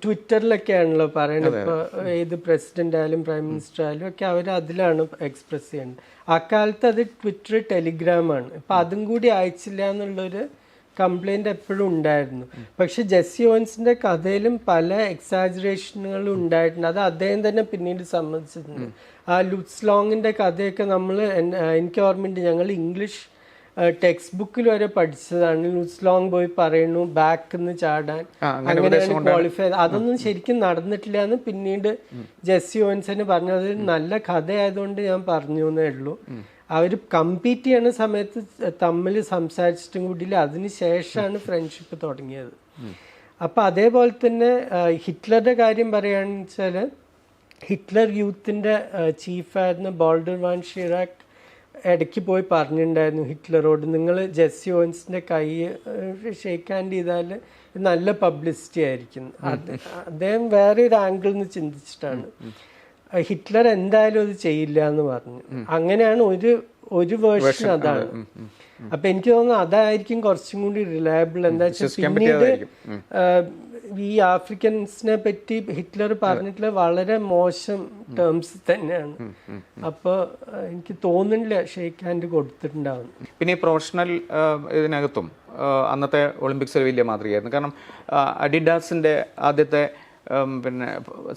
Speaker 2: ട്വിറ്ററിലൊക്കെ ആണല്ലോ പറയണത്. ഇപ്പോൾ ഏത് പ്രസിഡന്റ് ആയാലും പ്രൈം മിനിസ്റ്റർ ആയാലും ഒക്കെ അവർ അതിലാണ് എക്സ്പ്രസ് ചെയ്യുന്നത്. അക്കാലത്ത് അത് ട്വിറ്റർ ടെലിഗ്രാമാണ്. ഇപ്പം അതും കൂടി അയച്ചില്ല എന്നുള്ളൊരു കംപ്ലൈന്റ് എപ്പോഴും ഉണ്ടായിരുന്നു. പക്ഷെ ജെസ്സി ഓവൻസിന്റെ കഥയിലും പല എക്സാജറേഷനുകളും ഉണ്ടായിട്ടുണ്ട്. അത് അദ്ദേഹം തന്നെ പിന്നീട് സമ്മതിച്ചിട്ടുണ്ട്. ആ ലുട്സ് ലോങ്ങിന്റെ കഥയൊക്കെ എനിക്ക് ഓർമ്മയുണ്ട്, ഞങ്ങൾ ഇംഗ്ലീഷ് ടെക്സ്റ്റ് ബുക്കിൽ വരെ പഠിച്ചതാണ്. ലുട്സ് ലോങ് പോയി പറയുന്നു ബാക്ക് നിന്ന് ചാടാൻ, അങ്ങനെയാണ് ക്വാളിഫൈ. അതൊന്നും ശരിക്കും നടന്നിട്ടില്ല എന്ന് പിന്നീട് ജെസ്സി ഓവൻസിന് പറഞ്ഞു. അത് നല്ല കഥയായതുകൊണ്ട് ഞാൻ പറഞ്ഞു എന്നേ ഉള്ളൂ. അവർ കമ്പീറ്റ് ചെയ്യുന്ന സമയത്ത് തമ്മിൽ സംസാരിച്ചിട്ടും കൂടിയില്ല. അതിന് ശേഷമാണ് ഫ്രണ്ട്ഷിപ്പ് തുടങ്ങിയത്. അപ്പം അതേപോലെ തന്നെ ഹിറ്റ്ലറുടെ കാര്യം പറയുകയാണെന്ന് വെച്ചാൽ ഹിറ്റ്ലർ യൂത്തിൻ്റെ ചീഫായിരുന്ന ബോൾഡർ വാൻ ഷിറാക്ക് ഇടയ്ക്ക് പോയി പറഞ്ഞിട്ടുണ്ടായിരുന്നു ഹിറ്റ്ലറോട്, നിങ്ങൾ ജെസ്സി ഓവൻസിൻ്റെ കൈ ഷേക്ക് ഹാൻഡ് ചെയ്താൽ നല്ല പബ്ലിസിറ്റി ആയിരിക്കും. അദ്ദേഹം വേറെ ഒരു ആംഗിളിൽ നിന്ന് ചിന്തിച്ചിട്ടാണ്. ഹിറ്റ്ലർ എന്തായാലും അത് ചെയ്യില്ല എന്ന് പറഞ്ഞു. അങ്ങനെയാണ് ഒരു വേർഷൻ അതാണ്. അപ്പൊ എനിക്ക് തോന്നുന്നു അതായിരിക്കും കുറച്ചും കൂടി റിലയബിൾ. എന്താ വെച്ചാൽ പിന്നീട് ഈ ആഫ്രിക്കൻസിനെ പറ്റി ഹിറ്റ്ലർ പറഞ്ഞിട്ടുള്ള വളരെ മോശം ടേംസ് തന്നെയാണ്. അപ്പോൾ എനിക്ക് തോന്നുന്നില്ല ഷേക്ക് ഹാൻഡ് കൊടുത്തിട്ടുണ്ടാവും.
Speaker 1: പിന്നെ ഈ പ്രൊഫഷണൽ ഇതിനകത്തും അന്നത്തെ ഒളിമ്പിക്സിൽ വലിയ മാതൃകയായിരുന്നു. കാരണം അഡിഡാസിന്റെ ആദ്യത്തെ പിന്നെ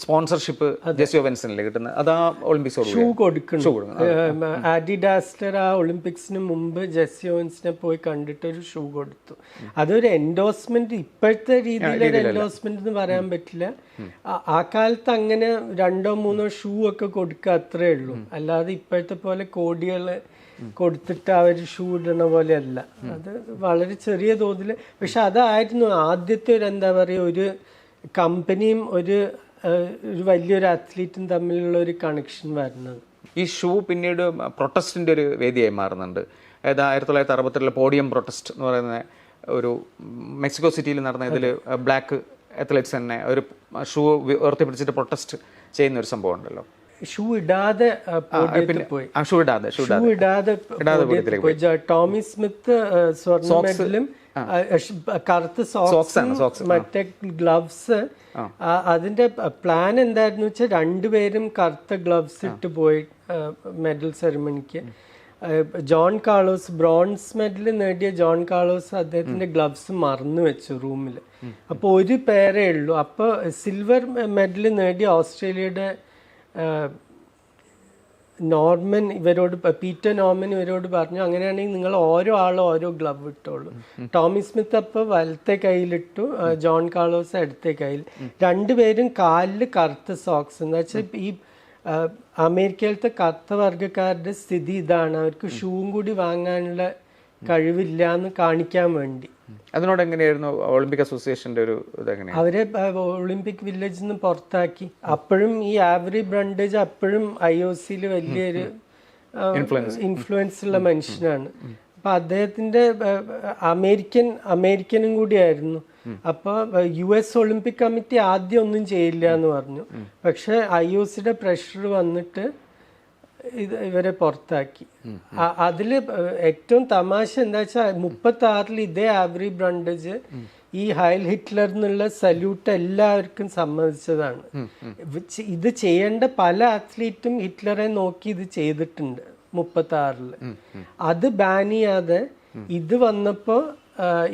Speaker 1: സ്പോൺസർഷിപ്പ് ജെസ്സി ഓവൻസിനല്ലേ കിട്ടുന്നത്. അതാ ഒളിമ്പിക്സ്
Speaker 2: ഷൂ കൊടുക്കണം. അഡിഡാസിലർ ആ ഒളിമ്പിക്സിന് മുമ്പ് ജെസ്സി ഓവൻസിനെ പോയി കണ്ടിട്ട് ഒരു ഷൂ കൊടുത്തു. അതൊരു എൻഡോഴ്സ്മെന്റ്, ഇപ്പോഴത്തെ രീതിയിലൊരു എൻഡോഴ്സ്മെന്റ് എന്ന് പറയാൻ പറ്റില്ല. ആ കാലത്ത് അങ്ങനെ 2-3 ഷൂ ഒക്കെ കൊടുക്കുക അത്രേ ഉള്ളൂ. അല്ലാതെ ഇപ്പോഴത്തെ പോലെ കോടികൾ കൊടുത്തിട്ട് അവർ ഷൂ ഇടണ പോലെയല്ല. അത് വളരെ ചെറിയ തോതിൽ. പക്ഷെ അതായിരുന്നു ആദ്യത്തെ ഒരു എന്താ പറയുക, ഒരു കമ്പനിയും ഒരു വലിയൊരു അത്ലീറ്റും തമ്മിലുള്ള ഒരു കണക്ഷൻ വരുന്നത്.
Speaker 1: ഈ ഷൂ പിന്നീട് പ്രൊട്ടസ്റ്റിന്റെ ഒരു വേദിയായി മാറുന്നുണ്ട്. അതായത് 1962 പോഡിയം പ്രൊട്ടസ്റ്റ് എന്ന് പറയുന്ന ഒരു മെക്സിക്കോ സിറ്റിയിൽ നടന്ന ഇതിൽ ബ്ലാക്ക് അത്ലറ്റ്സ് തന്നെ ഒരു ഷൂ ഉയർത്തിപ്പിടിച്ചിട്ട് പ്രൊട്ടസ്റ്റ് ചെയ്യുന്ന ഒരു സംഭവം ഉണ്ടല്ലോ.
Speaker 2: ഷൂ ഇടാതെ പോയി. ടോമി സ്മിത്ത് സ്വർണ്ണ മെഡലും കറുത്ത സോക്സ് മറ്റേ ഗ്ലവ്സ്. അതിന്റെ പ്ലാൻ എന്തായിരുന്നു വെച്ചാൽ 2 പേരും കറുത്ത ഗ്ലവ്സ് ഇട്ട് പോയി മെഡൽ സെറിമണിക്ക്. ജോൺ കാർലോസ് ബ്രോൺസ് മെഡൽ നേടിയ ജോൺ കാർലോസ് അദ്ദേഹത്തിന്റെ ഗ്ലവ്സ് മറന്നു വെച്ചു റൂമിൽ. അപ്പോൾ ഒരു പേരേ ഉള്ളൂ. അപ്പോൾ സിൽവർ മെഡൽ നേടിയ ഓസ്ട്രേലിയയുടെ പീറ്റർ നോർമൻ ഇവരോട് പറഞ്ഞു, അങ്ങനെയാണെങ്കിൽ നിങ്ങൾ ഓരോ ആളും ഓരോ ഗ്ലവ് ഇട്ടോളൂ. ടോമി സ്മിത്ത് അപ്പോൾ വലത്തെ കയ്യിലിട്ടു, ജോൺ കാർലോസ് ഇടത്തെ കയ്യിൽ. 2 പേരും കാലിൽ കറുത്ത സോക്സ്. എന്ന് വെച്ചാൽ ഈ അമേരിക്കയിലത്തെ കറുത്ത വർഗ്ഗക്കാരുടെ സ്ഥിതി ഇതാണ്. അവർക്ക് ഷൂവും കൂടി വാങ്ങാനുള്ള കഴിവില്ല എന്ന് കാണിക്കാൻ വേണ്ടി.
Speaker 1: അതിനോട് എങ്ങനെയായിരുന്നു ഒളിമ്പിക് അസോസിയേഷന്റെ ഒരു ഇതെങ്ങനെയാണ്?
Speaker 2: അവരെ ഒളിമ്പിക് വില്ലേജിൽ നിന്ന് പുറത്താക്കി. അപ്പോഴും ഈ ആവറി ബ്രണ്ടേജ് അപ്പോഴും IOCയിൽ വലിയൊരു ഇൻഫ്ലുവൻസ് ഉള്ള മനുഷ്യനാണ്. അപ്പൊ അദ്ദേഹത്തിന്റെ അമേരിക്കനും കൂടിയായിരുന്നു. അപ്പൊ US ഒളിമ്പിക് കമ്മിറ്റി ആദ്യം ഒന്നും ചെയ്യില്ല എന്ന് പറഞ്ഞു. പക്ഷെ IOCയുടെ പ്രഷർ വന്നിട്ട് ഇവരെ പുറത്താക്കി. അതില് ഏറ്റവും തമാശ എന്താ വെച്ചാൽ 36 ഇതേ ആവറി ബ്രണ്ടേജ് ഈ ഹൈൽ ഹിറ്റ്ലർ എന്നുള്ള സല്യൂട്ട് എല്ലാവർക്കും സമ്മതിച്ചതാണ്. ഇത് ചെയ്യേണ്ട പല അത്ലീറ്റും ഹിറ്റ്ലറെ നോക്കി ഇത് ചെയ്തിട്ടുണ്ട് 36. അത് ബാൻ ചെയ്യാതെ ഇത് വന്നപ്പോ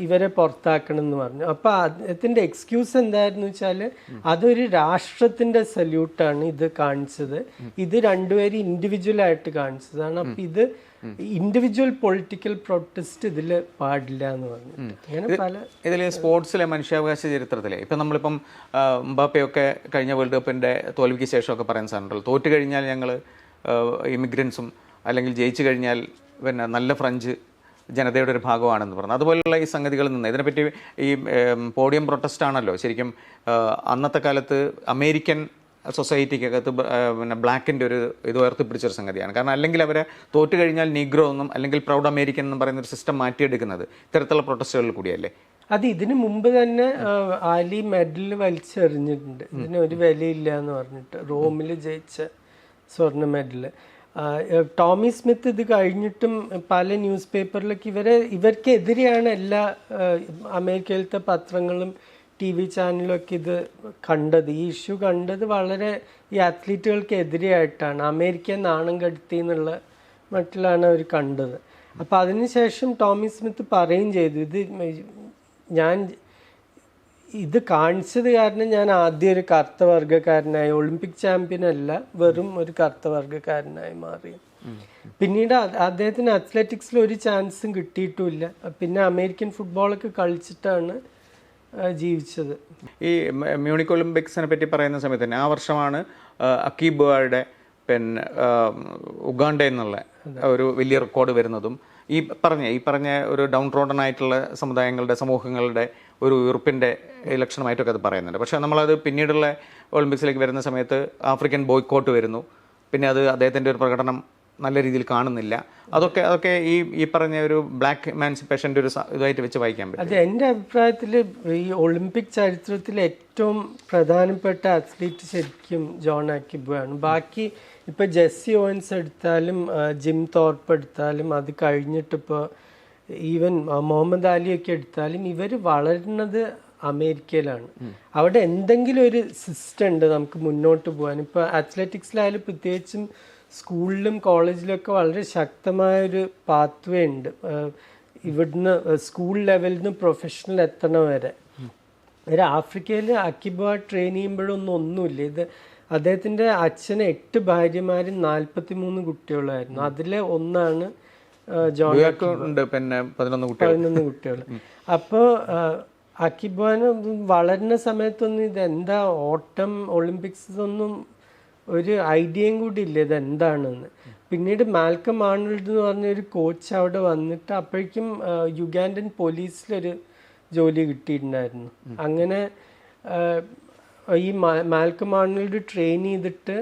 Speaker 2: ഇവരെ പുറത്താക്കണം എന്ന് പറഞ്ഞു. അപ്പൊ അതിന്റെ എക്സ്ക്യൂസ് എന്തായിരുന്നു വെച്ചാല് അതൊരു രാഷ്ട്രത്തിന്റെ സല്യൂട്ടാണ് ഇത് കാണിച്ചത്, ഇത് രണ്ടുപേരും ഇൻഡിവിജ്വൽ ആയിട്ട് കാണിച്ചതാണ്. അപ്പൊ ഇത് ഇൻഡിവിജ്വൽ പൊളിറ്റിക്കൽ പ്രൊട്ടസ്റ്റ് ഇതില് പാടില്ല എന്ന് പറഞ്ഞു. അങ്ങനെ പല
Speaker 1: ഇതിൽ സ്പോർട്സിലെ മനുഷ്യാവകാശ ചരിത്രത്തിലെ ഇപ്പം നമ്മളിപ്പം എംബാപ്പയൊക്കെ കഴിഞ്ഞ വേൾഡ് കപ്പിൻ്റെ തോൽവിക്ക് ശേഷമൊക്കെ പറയാൻ സാധനമുണ്ടല്ലോ, തോറ്റു കഴിഞ്ഞാൽ ഞങ്ങൾ ഇമിഗ്രൻസും അല്ലെങ്കിൽ ജയിച്ചു കഴിഞ്ഞാൽ പിന്നെ നല്ല ഫ്രഞ്ച് ജനതയുടെ ഒരു ഭാഗമാണെന്ന് പറഞ്ഞു. അതുപോലെയുള്ള ഈ സംഗതികളിൽ നിന്ന് ഇതിനെപ്പറ്റി ഈ പോഡിയം പ്രൊട്ടസ്റ്റ് ആണല്ലോ ശരിക്കും അന്നത്തെ കാലത്ത് അമേരിക്കൻ സൊസൈറ്റിക്കകത്ത് പിന്നെ ബ്ലാക്കിൻ്റെ ഒരു ഇത് ഉയർത്തിപ്പിടിച്ചൊരു സംഗതിയാണ്. കാരണം അല്ലെങ്കിൽ അവരെ തോറ്റു കഴിഞ്ഞാൽ നീഗ്രോ എന്നും അല്ലെങ്കിൽ പ്രൗഡ് അമേരിക്കൻ എന്നും പറയുന്ന ഒരു സിസ്റ്റം മാറ്റിയെടുക്കുന്നത് ഇത്തരത്തിലുള്ള പ്രൊട്ടസ്റ്റുകളിൽ കൂടിയല്ലേ.
Speaker 2: അത് ഇതിനു മുമ്പ് തന്നെ ആലി മെഡൽ വലിച്ചെറിഞ്ഞിട്ടുണ്ട്, ഇതിന് ഒരു വിലയില്ല എന്ന് പറഞ്ഞിട്ട്, റോമിൽ ജയിച്ച സ്വർണ്ണ മെഡൽ. ടോമി സ്മിത്ത് ഇത് കഴിഞ്ഞിട്ടും പല ന്യൂസ് പേപ്പറിലൊക്കെ ഇവർക്കെതിരെയാണ് എല്ലാ അമേരിക്കയിലത്തെ പത്രങ്ങളും TV ചാനലൊക്കെ ഇത് കണ്ടത്. ഈ ഇഷ്യൂ കണ്ടത് വളരെ ഈ അത്ലീറ്റുകൾക്ക് എതിരെയായിട്ടാണ്, അമേരിക്ക നാണം കെടുത്തി എന്നുള്ള മട്ടിലാണ് അവർ കണ്ടത്. അപ്പം അതിനുശേഷം ടോമി സ്മിത്ത് പറയുകയും ചെയ്തു, ഇത് കാണിച്ചത് കാരണം ഞാൻ ആദ്യം ഒരു കറുത്ത വർഗ്ഗക്കാരനായി, ഒളിമ്പിക് ചാമ്പ്യൻ അല്ല, വെറും ഒരു കറുത്ത വർഗ്ഗക്കാരനായി മാറി. പിന്നീട് അദ്ദേഹത്തിന് അത്ലറ്റിക്സിൽ ഒരു ചാൻസും കിട്ടിയിട്ടുമില്ല. പിന്നെ അമേരിക്കൻ ഫുട്ബോളൊക്കെ കളിച്ചിട്ടാണ് ജീവിച്ചത്.
Speaker 1: ഈ മ്യൂണിക് ഒളിമ്പിക്സിനെ പറ്റി പറയുന്ന സമയത്ത് തന്നെ ആ വർഷമാണ് അക്കീബയുടെ പിന്നെ ഉഗാണ്ട എന്നുള്ള ഒരു വലിയ റെക്കോർഡ് വരുന്നതും ഈ പറഞ്ഞ ഒരു ഡൗൺ ട്രോഡൺ ആയിട്ടുള്ള സമൂഹങ്ങളുടെ ഒരു യൂറോപ്പിൻ്റെ ലക്ഷണമായിട്ടൊക്കെ അത് പറയുന്നുണ്ട്. പക്ഷേ നമ്മളത് പിന്നീടുള്ള ഒളിമ്പിക്സിലേക്ക് വരുന്ന സമയത്ത് ആഫ്രിക്കൻ ബോയ്ക്കോട്ട് വരുന്നു. പിന്നെ അത് അദ്ദേഹത്തിൻ്റെ ഒരു പ്രകടനം നല്ല രീതിയിൽ കാണുന്നില്ല. അതൊക്കെ ഈ പറഞ്ഞ ഒരു ബ്ലാക്ക് എമാൻസിപ്പേഷൻ്റെ ഒരു ഇതായിട്ട് വെച്ച് വായിക്കാൻ പറ്റും.
Speaker 2: അത് എൻ്റെ അഭിപ്രായത്തിൽ ഈ ഒളിമ്പിക് ചരിത്രത്തിൽ ഏറ്റവും പ്രധാനപ്പെട്ട അത്ലീറ്റ് ശരിക്കും ജോൺ അക്കിബയാണ്. ബാക്കി ഇപ്പോൾ ജെസ്സി ഓവൻസ് എടുത്താലും ജിം തോർപ്പ് എടുത്താലും അത് കഴിഞ്ഞിട്ടിപ്പോൾ ഈവൻ മുഹമ്മദ് അലിയൊക്കെ എടുത്താലും ഇവർ വളരുന്നത് അമേരിക്കയിലാണ്. അവിടെ എന്തെങ്കിലും ഒരു സിസ്റ്റം ഉണ്ട് നമുക്ക് മുന്നോട്ട് പോകാൻ. ഇപ്പോൾ അത്ലറ്റിക്സിലായാലും പ്രത്യേകിച്ചും സ്കൂളിലും കോളേജിലൊക്കെ വളരെ ശക്തമായൊരു പാത്വേ ഉണ്ട്, ഇവിടുന്ന് സ്കൂൾ ലെവലിൽ നിന്ന് പ്രൊഫഷണൽ എത്തണ വരെ. ഒരു ആഫ്രിക്കയിൽ അക്കിബ ട്രെയിൻ ചെയ്യുമ്പോഴൊന്നും ഒന്നുമില്ല. ഇത് അദ്ദേഹത്തിൻ്റെ അച്ഛന് 8 ഭാര്യമാരും 43 കുട്ടികളായിരുന്നു. അതിലെ ഒന്നാണ് ജോൺ.
Speaker 1: പിന്നെ
Speaker 2: 11 കുട്ടികൾ. അപ്പോൾ അക്കിബാന് വളരുന്ന സമയത്തൊന്നും ഇതെന്താ ഓട്ടം ഒളിമ്പിക്സ് ഒന്നും ഒരു ഐഡിയയും കൂടി ഇല്ല ഇതെന്താണെന്ന്. പിന്നീട് മാൽക്കം ആർണോൾഡ് എന്ന് പറഞ്ഞൊരു കോച്ച് അവിടെ വന്നിട്ട് അപ്പോഴേക്കും യുഗാൻഡൻ പോലീസിലൊരു ജോലി കിട്ടിയിട്ടുണ്ടായിരുന്നു. അങ്ങനെ ഈ മാൽക്കം ആർണോൾഡ് ട്രെയിൻ ചെയ്തിട്ട്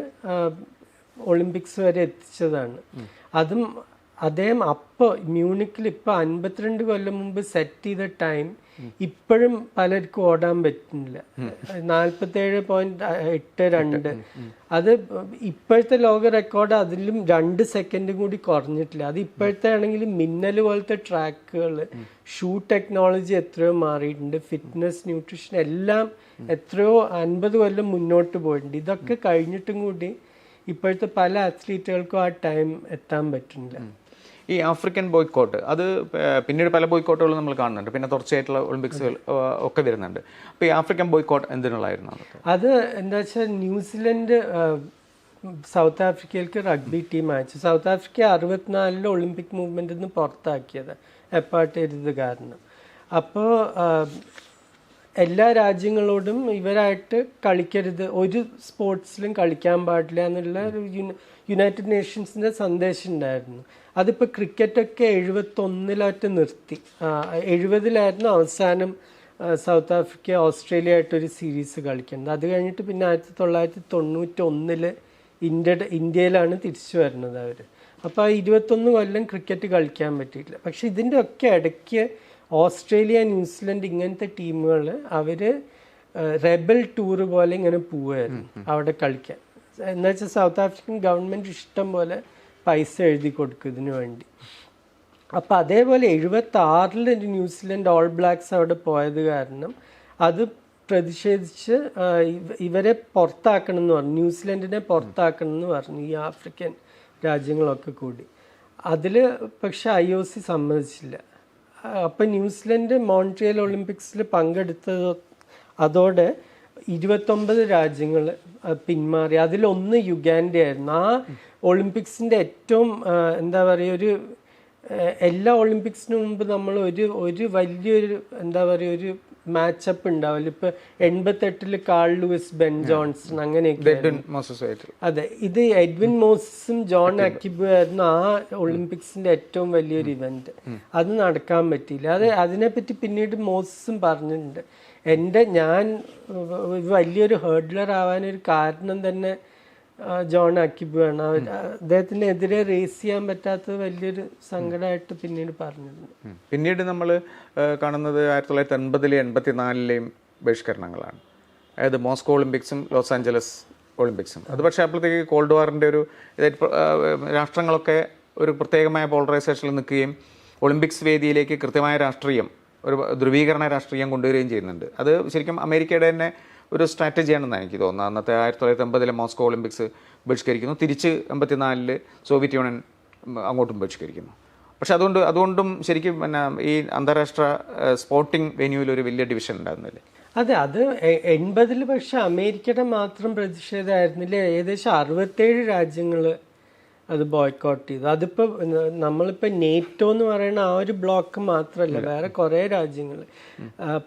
Speaker 2: ഒളിമ്പിക്സ് വരെ എത്തിച്ചതാണ്. അതും അദ്ദേഹം അപ്പോൾ മ്യൂണിക്കിൽ ഇപ്പോൾ 52 കൊല്ലം മുമ്പ് സെറ്റ് ചെയ്ത ടൈം ഇപ്പോഴും പലർക്കും ഓടാൻ പറ്റുന്നില്ല. 47.82. അത് ഇപ്പോഴത്തെ ലോക റെക്കോർഡ് അതിലും 2 സെക്കൻഡും കൂടി കുറഞ്ഞിട്ടില്ല. അത് ഇപ്പോഴത്തെ ആണെങ്കിൽ മിന്നൽ പോലത്തെ ട്രാക്കുകൾ, ഷൂ ടെക്നോളജി എത്രയോ മാറിയിട്ടുണ്ട്, ഫിറ്റ്നസ് ന്യൂട്രീഷൻ എല്ലാം എത്രയോ 50 കൊല്ലം മുന്നോട്ട് പോയിട്ടുണ്ട്. ഇതൊക്കെ കഴിഞ്ഞിട്ടും കൂടി ഇപ്പോഴത്തെ പല അത്ലീറ്റുകൾക്കും ആ ടൈം എത്താൻ പറ്റുന്നില്ല.
Speaker 1: ഈ ആഫ്രിക്കൻ ബോയ്ക്കോട്ട് അത് പിന്നീട് പല ബോയ്ക്കോട്ടുകളും നമ്മൾ കാണുന്നുണ്ട്, പിന്നെ തുടർച്ചയായിട്ടുള്ള ഒളിമ്പിക്സുകൾ ഒക്കെ വരുന്നുണ്ട്. അപ്പോൾ ഈ ആഫ്രിക്കൻ ബോയ്ക്കോട്ട് എന്തിനുള്ളായിരുന്നു?
Speaker 2: അത് എന്താ വെച്ചാൽ ന്യൂസിലൻഡ് സൗത്ത് ആഫ്രിക്കയിലേക്ക് റഗ്ബി ടീം അയച്ചു. സൗത്ത് ആഫ്രിക്ക 64 ഒളിമ്പിക് മൂവ്മെൻറ്റിൽ നിന്ന് പുറത്താക്കിയത് അപ്പാർട്ടൈഡ് കാരണം. അപ്പോൾ എല്ലാ രാജ്യങ്ങളോടും ഇവരായിട്ട് കളിക്കരുത്, ഒരു സ്പോർട്സിലും കളിക്കാൻ പാടില്ല എന്നുള്ള ഒരു യുണൈറ്റഡ് നേഷൻസിൻ്റെ സന്ദേശം ഉണ്ടായിരുന്നു. അതിപ്പോൾ ക്രിക്കറ്റൊക്കെ 71 നിർത്തി. 70 അവസാനം സൗത്ത് ആഫ്രിക്ക ഓസ്ട്രേലിയ ആയിട്ടൊരു സീരീസ് കളിക്കുന്നത്. അത് കഴിഞ്ഞിട്ട് പിന്നെ 1991 ഇന്ത്യയിലാണ് തിരിച്ചു വരുന്നത് അവർ. അപ്പോൾ 21 കൊല്ലം ക്രിക്കറ്റ് കളിക്കാൻ പറ്റിയിട്ടില്ല. പക്ഷെ ഇതിൻ്റെ ഒക്കെ ഇടയ്ക്ക് ഓസ്ട്രേലിയ, ന്യൂസിലൻഡ് ഇങ്ങനത്തെ ടീമുകൾ അവർ റെബൽ ടൂർ പോലെ ഇങ്ങനെ പോവുമായിരുന്നു അവിടെ കളിക്കാൻ. എന്ന് വെച്ചാൽ സൗത്ത് ആഫ്രിക്കൻ ഗവൺമെൻറ് ഇഷ്ടം പോലെ പൈസ എഴുതി കൊടുക്കും ഇതിനു വേണ്ടി. അപ്പം അതേപോലെ 76 ന്യൂസിലൻഡ് ഓൾ ബ്ലാക്സ് അവിടെ പോയത് കാരണം അത് പ്രതിഷേധിച്ച് ഇവരെ പുറത്താക്കണം എന്ന് പറഞ്ഞു, ന്യൂസിലൻഡിനെ പുറത്താക്കണം എന്ന് പറഞ്ഞു ഈ ആഫ്രിക്കൻ രാജ്യങ്ങളൊക്കെ കൂടി. അതിൽ പക്ഷെ IOC സമ്മതിച്ചില്ല. അപ്പം ന്യൂസിലൻഡ് മോൺട്രിയൽ ഒളിമ്പിക്സിൽ പങ്കെടുത്തത് അതോടെ 29 രാജ്യങ്ങൾ പിന്മാറി. അതിലൊന്ന് യുഗാൻഡയായിരുന്നു. ആ ഒളിമ്പിക്സിൻ്റെ ഏറ്റവും എന്താ പറയുക, ഒരു എല്ലാ ഒളിമ്പിക്സിന് മുമ്പ് നമ്മൾ ഒരു വലിയൊരു എന്താ പറയുക ഒരു മാച്ചപ്പ് ഉണ്ടാവില്ല. ഇപ്പൊ 88 കാൾ ലൂയിസ്, ബെൻ ജോൺസൺ അങ്ങനെയൊക്കെ. അതെ, ഇത് എഡ്വിൻ മോസസും ജോൺ അക്കിബും ആയിരുന്നു ആ ഒളിമ്പിക്സിന്റെ ഏറ്റവും വലിയൊരു ഇവന്റ്. അത് നടക്കാൻ പറ്റിയില്ല. അതിനെപ്പറ്റി പിന്നീട് മോസസും പറഞ്ഞിട്ടുണ്ട്. ഞാൻ വലിയൊരു ഹേർഡ്ലർ ആവാനൊരു കാരണം തന്നെ ജോൺ അക്കിബു ആണ്. അദ്ദേഹത്തിനെതിരെ റേസ് ചെയ്യാൻ പറ്റാത്തത് വലിയൊരു സങ്കടമായിട്ട് പിന്നീട് പറഞ്ഞിട്ടുണ്ട്.
Speaker 1: പിന്നീട് നമ്മൾ കാണുന്നത് 1980-ലെയും 84-ലെയും ബഹിഷ്കരണങ്ങളാണ്. അതായത് മോസ്കോ ഒളിമ്പിക്സും ലോസ് ആഞ്ചലസ് ഒളിമ്പിക്സും. അത് പക്ഷേ അപ്പോഴത്തേക്ക് കോൾഡ് വാറിൻ്റെ ഒരു രാഷ്ട്രങ്ങളൊക്കെ ഒരു പ്രത്യേകമായ പോളറൈസേഷനിൽ നിൽക്കുകയും ഒളിമ്പിക്സ് വേദിയിലേക്ക് കൃത്യമായ രാഷ്ട്രീയം, ഒരു ധ്രുവീകരണ രാഷ്ട്രീയം കൊണ്ടുവരികയും ചെയ്യുന്നുണ്ട്. അത് ശരിക്കും അമേരിക്കയുടെ തന്നെ ഒരു സ്ട്രാറ്റജിയാണെന്നാണ് എനിക്ക് തോന്നുന്നത്. അന്നത്തെ 1980-ലെ മോസ്കോ ഒളിമ്പിക്സ് ബഹിഷ്കരിക്കുന്നു, തിരിച്ച് 84-ൽ സോവിയറ്റ് യൂണിയൻ അങ്ങോട്ടും ബഹിഷ്കരിക്കുന്നു. പക്ഷെ അതുകൊണ്ടും ശരിക്കും പിന്നെ ഈ അന്താരാഷ്ട്ര സ്പോർട്ടിംഗ് വെന്യൂവിൽ ഒരു വലിയ ഡിവിഷൻ ഉണ്ടായിരുന്നില്ലേ?
Speaker 2: അതെ, അത് 80-ൽ പക്ഷെ അമേരിക്കയുടെ മാത്രം പ്രതിഷേധമായിരുന്നില്ല. ഏകദേശം 67 രാജ്യങ്ങൾ അത് ബോയ്ക്കോട്ട് ചെയ്തു. അതിപ്പോൾ നമ്മളിപ്പോൾ നേറ്റോ എന്ന് പറയുന്ന ആ ഒരു ബ്ലോക്ക് മാത്രമല്ല, വേറെ കുറേ രാജ്യങ്ങൾ.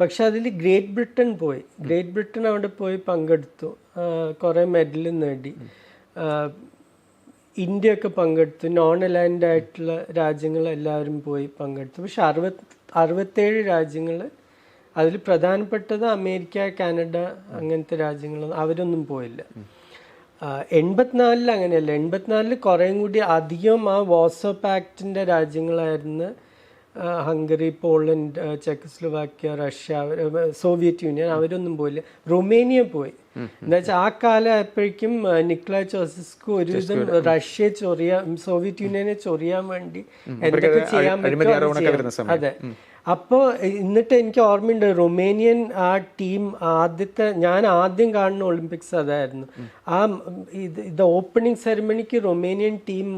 Speaker 2: പക്ഷെ അതിൽ ഗ്രേറ്റ് ബ്രിട്ടൻ അവിടെ പോയി പങ്കെടുത്തു, കുറേ മെഡൽ നേടി. ഇന്ത്യയൊക്കെ പങ്കെടുത്തു, നോൺ അലൈൻഡ് ആയിട്ടുള്ള രാജ്യങ്ങളെല്ലാവരും പോയി പങ്കെടുത്തു. പക്ഷെ 67 രാജ്യങ്ങൾ, അതിൽ പ്രധാനപ്പെട്ടത് അമേരിക്ക, കാനഡ അങ്ങനത്തെ രാജ്യങ്ങൾ, അവരൊന്നും പോയില്ല. 84-ൽ അങ്ങനെയല്ല. 84-ൽ കുറേയും കൂടി അധികം ആ വാർസോ പാക്റ്റിൻ്റെ രാജ്യങ്ങളായിരുന്നു Hungary, Poland, Czechoslovakia, Russia, Soviet Union. അവരൊന്നും പോയില്ല. റൊമേനിയ പോയി. എന്താ വെച്ചാൽ ആ കാലം ആയപ്പോഴേക്കും നിക്കോളായ് ചോസസ്കു ഒരുവിധം റഷ്യയെ സോവിയറ്റ് യൂണിയനെ ചൊറിയാൻ വേണ്ടി എന്തൊക്കെ ചെയ്യാൻ പറ്റും. അതെ. അപ്പോൾ എന്നിട്ട് എനിക്ക് ഓർമ്മയുണ്ട്, റൊമേനിയൻ ആ ടീം ഞാൻ ആദ്യം കാണുന്ന ഒളിമ്പിക്സ് അതായിരുന്നു. ഇത് ഓപ്പണിംഗ് സെറമണിക്ക് റൊമേനിയൻ ടീം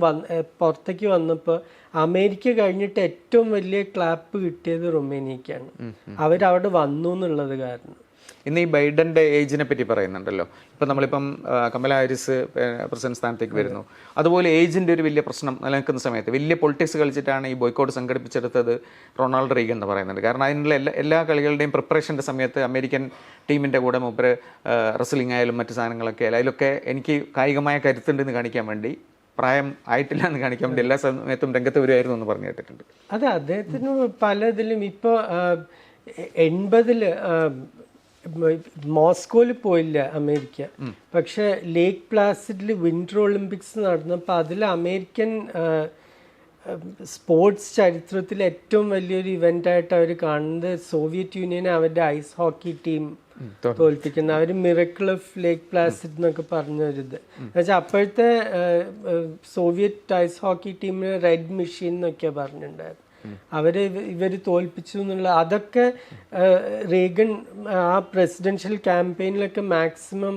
Speaker 2: പുറത്തേക്ക് വന്നപ്പോൾ അമേരിക്ക കഴിഞ്ഞിട്ട് ഏറ്റവും വലിയ ക്ലാപ്പ് കിട്ടിയത് റൊമേനിയക്കാണ്. അവരവിടെ വന്നു എന്നുള്ളത് കാരണം.
Speaker 1: ഇന്ന് ഈ ബൈഡന്റെ ഏജിനെ പറ്റി പറയുന്നുണ്ടല്ലോ. ഇപ്പം നമ്മളിപ്പം കമല ഹാരിസ് പ്രസിഡന്റ് സ്ഥാനത്തേക്ക് വരുന്നു. അതുപോലെ ഏജിന്റെ ഒരു വലിയ പ്രശ്നം നിലനിൽക്കുന്ന സമയത്ത് വലിയ പൊളിറ്റിക്സ് കളിച്ചിട്ടാണ് ഈ ബോയ്ക്കോട്ട് സംഘടിപ്പിച്ചെടുത്തത് റൊണാൾഡ് റീഗൻ എന്ന് പറയുന്നുണ്ട്. കാരണം അതിനുള്ള എല്ലാ കളികളുടെയും പ്രിപ്പറേഷൻ്റെ സമയത്ത് അമേരിക്കൻ ടീമിൻ്റെ കൂടെ മൂപ്പര് റെസ്ലിംഗ് ആയാലും മറ്റു സാധനങ്ങളൊക്കെ ആയാലും അതിലൊക്കെ എനിക്ക് കായികമായ കരുത്തുണ്ടെന്ന് കാണിക്കാൻ വേണ്ടി, പ്രായം ആയിട്ടില്ല എന്ന് കാണിക്കാൻ വേണ്ടി എല്ലാ സമയത്തും രംഗത്ത് വരുമായിരുന്നു എന്ന് പറഞ്ഞു കേട്ടിട്ടുണ്ട്.
Speaker 2: അതെ, അദ്ദേഹത്തിന് പലതിലും ഇപ്പോൾ 80-ൽ മോസ്കോയിൽ പോയില്ല അമേരിക്ക. പക്ഷെ ലേക്ക് പ്ലാസിഡിൽ വിന്റർ ഒളിമ്പിക്സ് നടന്നപ്പോൾ അതിൽ അമേരിക്കൻ സ്പോർട്സ് ചരിത്രത്തിൽ ഏറ്റവും വലിയൊരു ഇവൻ്റായിട്ട് അവർ കാണുന്നത് സോവിയറ്റ് യൂണിയനെ അവരുടെ ഐസ് ഹോക്കി ടീം തോൽപ്പിക്കുന്ന, അവർ മിറക്കിൾ ഓഫ് ലേക്ക് പ്ലാസിഡ് എന്നൊക്കെ പറഞ്ഞൊരിത്. എന്നുവെച്ചാൽ അപ്പോഴത്തെ സോവിയറ്റ് ഐസ് ഹോക്കി ടീമിന് റെഡ് മെഷീൻ എന്നൊക്കെയാണ് പറഞ്ഞിട്ടുണ്ടായിരുന്നു. ഇവർ തോൽപ്പിച്ചു എന്നുള്ള അതൊക്കെ റീഗൻ ആ പ്രസിഡൻഷ്യൽ ക്യാമ്പയിനിലൊക്കെ മാക്സിമം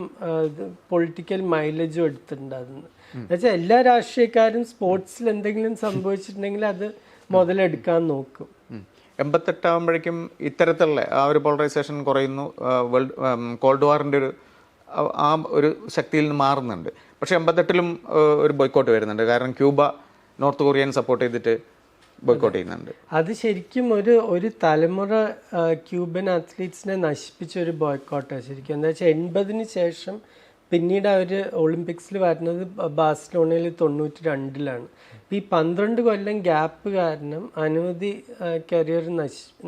Speaker 2: പൊളിറ്റിക്കൽ മൈലേജും എടുത്തിട്ടുണ്ടായിരുന്നു. എന്നുവെച്ചാൽ എല്ലാ രാഷ്ട്രീയക്കാരും സ്പോർട്സിൽ എന്തെങ്കിലും സംഭവിച്ചിട്ടുണ്ടെങ്കിൽ അത് മുതലെടുക്കാൻ നോക്കും.
Speaker 1: 88 ആകുമ്പോഴേക്കും ഇത്തരത്തിലുള്ള ആ ഒരു പോളറൈസേഷൻ കുറയുന്നു. കോൾഡ് വാറിൻ്റെ ഒരു ശക്തിയിൽ നിന്ന് മാറുന്നുണ്ട്. പക്ഷെ 88-ലും ഒരു ബോയ്ക്കോട്ട് വരുന്നുണ്ട്. കാരണം ക്യൂബ നോർത്ത് കൊറിയൻ സപ്പോർട്ട് ചെയ്തിട്ട് ബോയ്ക്കോട്ട് ചെയ്യുന്നുണ്ട്.
Speaker 2: അത് ശരിക്കും ഒരു തലമുറ ക്യൂബൻ അത്ലീറ്റ്സിനെ നശിപ്പിച്ച ഒരു ബോയ്ക്കോട്ടാണ് ശരിക്കും. എന്താ വെച്ചാൽ 80-ന് ശേഷം പിന്നീട് അവർ ഒളിമ്പിക്സിൽ വരുന്നത് ബാഴ്സലോണയിൽ 92-ലാണ്. ഈ 12 കൊല്ലം ഗ്യാപ്പ് കാരണം അനവധി കരിയർ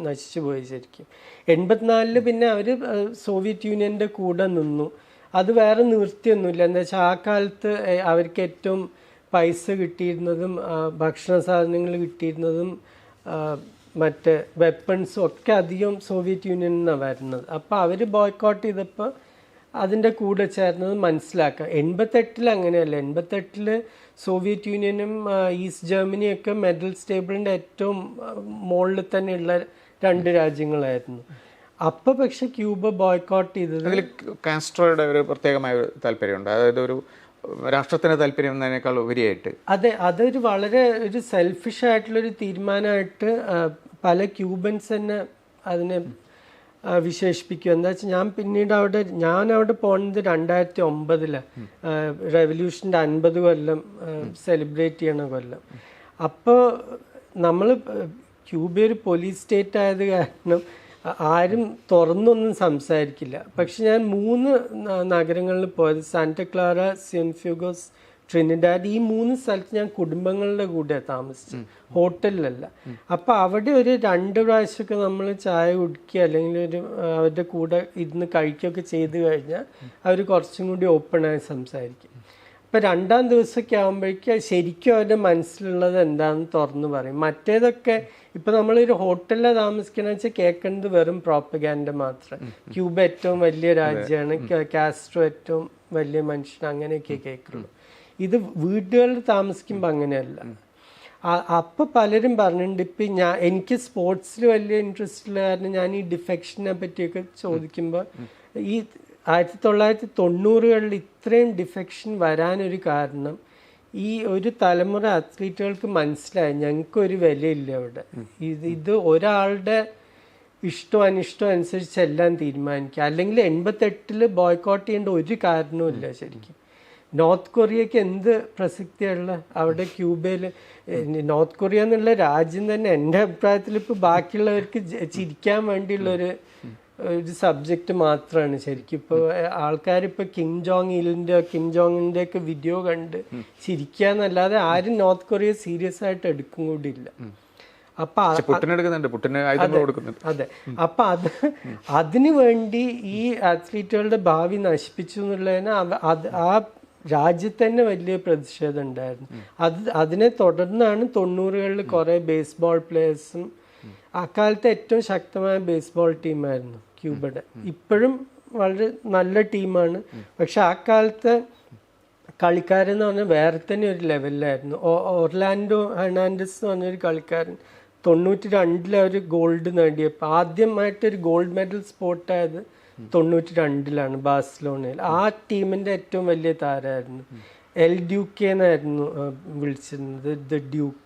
Speaker 2: നശിച്ചു പോയി ശരിക്കും. 84-ൽ പിന്നെ അവർ സോവിയറ്റ് യൂണിയൻ്റെ കൂടെ നിന്നു. അത് വേറെ നിവൃത്തിയൊന്നുമില്ല. എന്താ വെച്ചാൽ ആ കാലത്ത് അവർക്ക് ഏറ്റവും പൈസ കിട്ടിയിരുന്നതും ഭക്ഷണ സാധനങ്ങൾ കിട്ടിയിരുന്നതും മറ്റേ വെപ്പൺസും ഒക്കെ അധികം സോവിയറ്റ് യൂണിയനിൽ നിന്നാണ് വരുന്നത്. അപ്പോൾ അവർ ബോയ്ക്കോട്ട് ചെയ്തപ്പോൾ അതിൻ്റെ കൂടെ ചേർന്നത് മനസ്സിലാക്കാം. 88 അങ്ങനെയല്ല. 88 സോവിയറ്റ് യൂണിയനും ഈസ്റ്റ് ജർമ്മനിയൊക്കെ മെഡൽ ടേബിളിൻ്റെ ഏറ്റവും മുകളിൽ തന്നെയുള്ള 2 രാജ്യങ്ങളായിരുന്നു. അപ്പോൾ പക്ഷെ ക്യൂബ ബോയ്ക്കോട്ട് ചെയ്തത്
Speaker 1: അതിൽ കാസ്ട്രോയുടെ ഒരു പ്രത്യേകമായ ഒരു താല്പര്യമുണ്ട്. അതായത് ഒരു രാഷ്ട്രത്തിന് താല്പര്യം എന്നതിനേക്കാൾ ഉപരിയായിട്ട്
Speaker 2: അതെ, അതൊരു വളരെ ഒരു സെൽഫിഷ് ആയിട്ടുള്ളൊരു തീരുമാനമായിട്ട് പല ക്യൂബൻസ് തന്നെ അതിനെ വിശേഷിപ്പിക്കും. എന്താ വെച്ചാൽ ഞാൻ അവിടെ പോകുന്നത് 2009 റെവല്യൂഷൻ്റെ 50 കൊല്ലം സെലിബ്രേറ്റ് ചെയ്യണ കൊല്ലം. അപ്പോൾ നമ്മൾ ക്യൂബ ഒരു പോലീസ് സ്റ്റേറ്റ് ആയത് കാരണം ആരും തുറന്നൊന്നും സംസാരിക്കില്ല. പക്ഷെ ഞാൻ 3 നഗരങ്ങളിൽ പോയത്, സാന്റ ക്ലാര, സിയൻഫ്യൂഗോസ്, ട്രിനിഡാഡ്. ഈ 3 സ്ഥലത്ത് ഞാൻ കുടുംബങ്ങളുടെ കൂടെ താമസിച്ചു, ഹോട്ടലിലല്ല. അപ്പം അവിടെ ഒരു 2 പ്രാവശ്യമൊക്കെ നമ്മൾ ചായ കുടിക്കുക അല്ലെങ്കിൽ അവരുടെ കൂടെ ഇരുന്ന് കഴിക്കുകയൊക്കെ ചെയ്ത് കഴിഞ്ഞാൽ അവർ കുറച്ചും കൂടി ഓപ്പണായി സംസാരിക്കും. അപ്പം 2-ാം ദിവസമൊക്കെ ആകുമ്പോഴേക്കും ശരിക്കും അവരുടെ മനസ്സിലുള്ളത് എന്താണെന്ന് തുറന്ന് പറയും. മറ്റേതൊക്കെ ഇപ്പം നമ്മളൊരു ഹോട്ടലിലാണ് താമസിക്കണമെന്ന് വെച്ചാൽ കേൾക്കുന്നത് വെറും പ്രോപ്പഗാൻഡ മാത്രം. ക്യൂബ ഏറ്റവും വലിയ രാജ്യമാണ്, കാസ്ട്രോ ഏറ്റവും വലിയ മനുഷ്യൻ, അങ്ങനെയൊക്കെ കേൾക്കുള്ളൂ. ഇത് വീടുകളിൽ താമസിക്കുമ്പോൾ അങ്ങനെയല്ല. അപ്പം പലരും പറഞ്ഞിട്ടുണ്ട്, ഇപ്പം എനിക്ക് സ്പോർട്സിൽ വലിയ ഇൻട്രസ്റ്റ് ഉള്ള കാരണം ഞാൻ ഈ ഡിഫെക്ഷനെ പറ്റിയൊക്കെ ചോദിക്കുമ്പോൾ ഈ 1990കളിൽ ഇത്രയും ഡിഫെക്ഷൻ വരാനൊരു കാരണം ഈ ഒരു തലമുറ അത്ലീറ്റുകൾക്ക് മനസ്സിലായി ഞങ്ങൾക്കൊരു വിലയില്ല അവിടെ. ഇത് ഒരാളുടെ ഇഷ്ടം അനിഷ്ടം അനുസരിച്ചെല്ലാം തീരുമാനിക്കുക. അല്ലെങ്കിൽ 88 ബോയ്ക്കോട്ട് ചെയ്യേണ്ട ഒരു കാരണവും ഇല്ല ശരിക്കും. നോർത്ത് കൊറിയക്ക് എന്ത് പ്രസക്തിയുള്ള അവിടെ ക്യൂബയിൽ? നോർത്ത് കൊറിയ എന്നുള്ള രാജ്യം തന്നെ എൻ്റെ അഭിപ്രായത്തിൽ ഇപ്പോൾ ബാക്കിയുള്ളവർക്ക് ചിരിക്കാൻ വേണ്ടിയുള്ളൊരു സബ്ജക്റ്റ് മാത്രമാണ് ശരിക്കും. ഇപ്പോൾ ആൾക്കാരിപ്പോൾ കിം ജോങ്ങിൻ്റെ ഒക്കെ വീഡിയോ കണ്ട് ചിരിക്കാന്നല്ലാതെ ആരും നോർത്ത് കൊറിയ സീരിയസ് ആയിട്ട് എടുക്കും കൂടി ഇല്ല. അപ്പൊ അതെ, അപ്പൊ അതിനു വേണ്ടി ഈ അത്ലീറ്റുകളുടെ ഭാവി നശിപ്പിച്ചു എന്നുള്ളതിന് ആ രാജ്യത്ത് തന്നെ വലിയ പ്രതിഷേധം ഉണ്ടായിരുന്നു. അതിനെ തുടർന്നാണ് 90കളിൽ കുറെ ബേസ്ബോൾ പ്ലേയേഴ്സും, അക്കാലത്തെ ഏറ്റവും ശക്തമായ ബേസ്ബോൾ ടീമായിരുന്നു ക്യൂബയുടെ. ഇപ്പോഴും വളരെ നല്ല ടീമാണ്. പക്ഷെ ആ കാലത്തെ കളിക്കാരെന്ന് പറഞ്ഞാൽ വേറെ തന്നെ ഒരു ലെവലിലായിരുന്നു. ഒർലാൻഡോ ഹെർണാണ്ടസ് എന്ന് പറഞ്ഞൊരു കളിക്കാരൻ 92 അവർ ഗോൾഡ് നേടിയപ്പോൾ ആദ്യമായിട്ടൊരു ഗോൾഡ് മെഡൽ സ്പോർട്ടായത് 92 ബാഴ്സലോണയിൽ. ആ ടീമിൻ്റെ ഏറ്റവും വലിയ താരമായിരുന്നു. എൽ ഡ്യൂക്കെ എന്നായിരുന്നു വിളിച്ചിരുന്നത്, ദ ഡ്യൂക്ക്.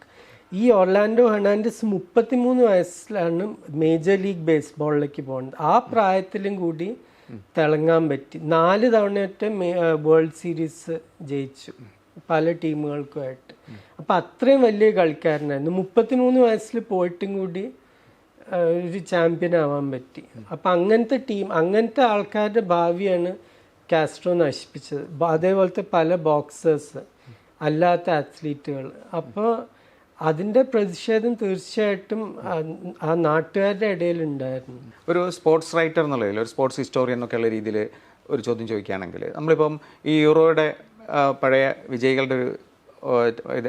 Speaker 2: ഈ ഒർലാൻഡോ ഹെർണാണ്ടസ് 33 വയസ്സിലാണ് മേജർ ലീഗ് ബേസ്ബോളിലേക്ക് പോകുന്നത്. ആ പ്രായത്തിലും കൂടി തിളങ്ങാൻ പറ്റി. 4 തവണയായിട്ട് വേൾഡ് സീരീസ് ജയിച്ചു പല ടീമുകൾക്കുമായിട്ട്. അപ്പം അത്രയും വലിയ കളിക്കാരനായിരുന്നു. 33 വയസ്സിൽ പോയിട്ടും കൂടി ഒരു ചാമ്പ്യൻ ആവാൻ പറ്റി. അപ്പം അങ്ങനത്തെ ആൾക്കാരുടെ ഭാവിയാണ് കാസ്ട്രോ നശിപ്പിച്ചത്. അതേപോലത്തെ പല ബോക്സേഴ്സ്, അല്ലാത്ത അത്ലീറ്റുകൾ. അപ്പോൾ അതിൻ്റെ പ്രതിഷേധം തീർച്ചയായിട്ടും ആ നാട്ടുകാരുടെ ഇടയിൽ ഉണ്ടായിരുന്നു.
Speaker 1: ഒരു സ്പോർട്സ് റൈറ്റർ എന്നുള്ളതിൽ, ഒരു സ്പോർട്സ് ഹിസ്റ്റോറിയൻ എന്നൊക്കെയുള്ള രീതിയിൽ ഒരു ചോദ്യം ചോദിക്കുകയാണെങ്കിൽ, നമ്മളിപ്പം ഈ യൂറോയുടെ പഴയ വിജയികളുടെ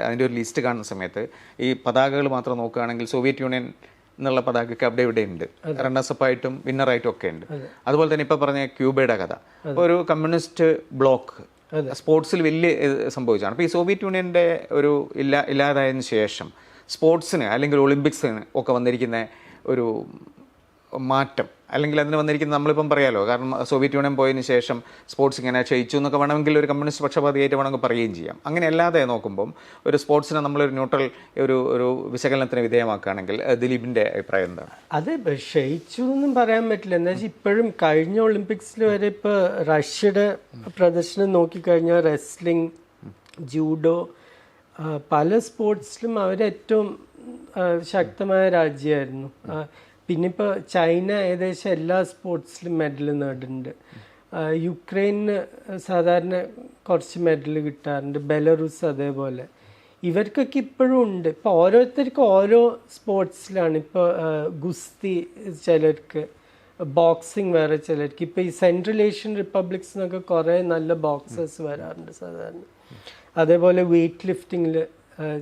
Speaker 1: അതിൻ്റെ ഒരു ലിസ്റ്റ് കാണുന്ന സമയത്ത് ഈ പതാകകൾ മാത്രം നോക്കുകയാണെങ്കിൽ സോവിയറ്റ് യൂണിയൻ എന്നുള്ള പതാകയ്ക്ക് അവിടെ ഇവിടെ ഉണ്ട്, റണ്ണേഴ്സപ്പായിട്ടും വിന്നറായിട്ടും ഒക്കെ ഉണ്ട്. അതുപോലെ തന്നെ ഇപ്പം പറഞ്ഞ ക്യൂബയുടെ കഥ, ഒരു കമ്മ്യൂണിസ്റ്റ് ബ്ലോക്ക് സ്പോർട്സിൽ വലിയ സംഭവിച്ചാണ്. അപ്പോൾ ഈ സോവിയറ്റ് യൂണിയൻ്റെ ഒരു ഇല്ലാതായതിനു ശേഷം സ്പോർട്സിന് അല്ലെങ്കിൽ ഒളിമ്പിക്സിന് ഒക്കെ വന്നിരിക്കുന്ന ഒരു മാറ്റം, അല്ലെങ്കിൽ അതിന് വന്നിരിക്കുന്ന, നമ്മളിപ്പം പറയാലോ, കാരണം സോവിയറ്റ് യൂണിയൻ പോയതിന് ശേഷം സ്പോർട്സ് ഇങ്ങനെ ക്ഷയിച്ചു എന്നൊക്കെ വേണമെങ്കിൽ ഒരു കമ്മ്യൂണിസ്റ്റ് പക്ഷപാതിയായിട്ട് വേണമെങ്കിൽ പറയുകയും ചെയ്യാം. അങ്ങനെ അല്ലാതെ നോക്കുമ്പം ഒരു സ്പോർട്സിനെ നമ്മളൊരു ന്യൂട്രൽ ഒരു വിശകലനത്തിന് വിധേയമാക്കുകയാണെങ്കിൽ ദിലീപിൻ്റെ അഭിപ്രായം എന്താണ്?
Speaker 2: അത് ക്ഷയിച്ചു എന്നും പറയാൻ പറ്റില്ല. എന്താ വെച്ചാൽ ഇപ്പോഴും കഴിഞ്ഞ ഒളിമ്പിക്സിൽ വരെ ഇപ്പോൾ റഷ്യയുടെ പ്രദർശനം നോക്കിക്കഴിഞ്ഞാൽ റെസ്ലിംഗ്, ജൂഡോ, പല സ്പോർട്സിലും അവരേറ്റവും ശക്തമായ രാജ്യമായിരുന്നു. പിന്നെ ഇപ്പോൾ ചൈന ഏകദേശം എല്ലാ സ്പോർട്സിലും മെഡൽ നേടുന്നുണ്ട്. യുക്രൈന് സാധാരണ കുറച്ച് മെഡൽ കിട്ടാറുണ്ട്, ബെലറൂസ് അതേപോലെ. ഇവർക്കൊക്കെ ഇപ്പോഴും ഉണ്ട്. ഇപ്പോൾ ഓരോരുത്തർക്കും ഓരോ സ്പോർട്സിലാണ്. ഇപ്പോൾ ഗുസ്തി ചിലർക്ക്, ബോക്സിങ് വേറെ ചിലർക്ക്. ഇപ്പം ഈ സെൻട്രൽ ഏഷ്യൻ റിപ്പബ്ലിക്സ് എന്നൊക്കെ കുറേ നല്ല ബോക്സേഴ്സ് വരാറുണ്ട് സാധാരണ. അതേപോലെ വെയ്റ്റ് ലിഫ്റ്റിങ്ങിൽ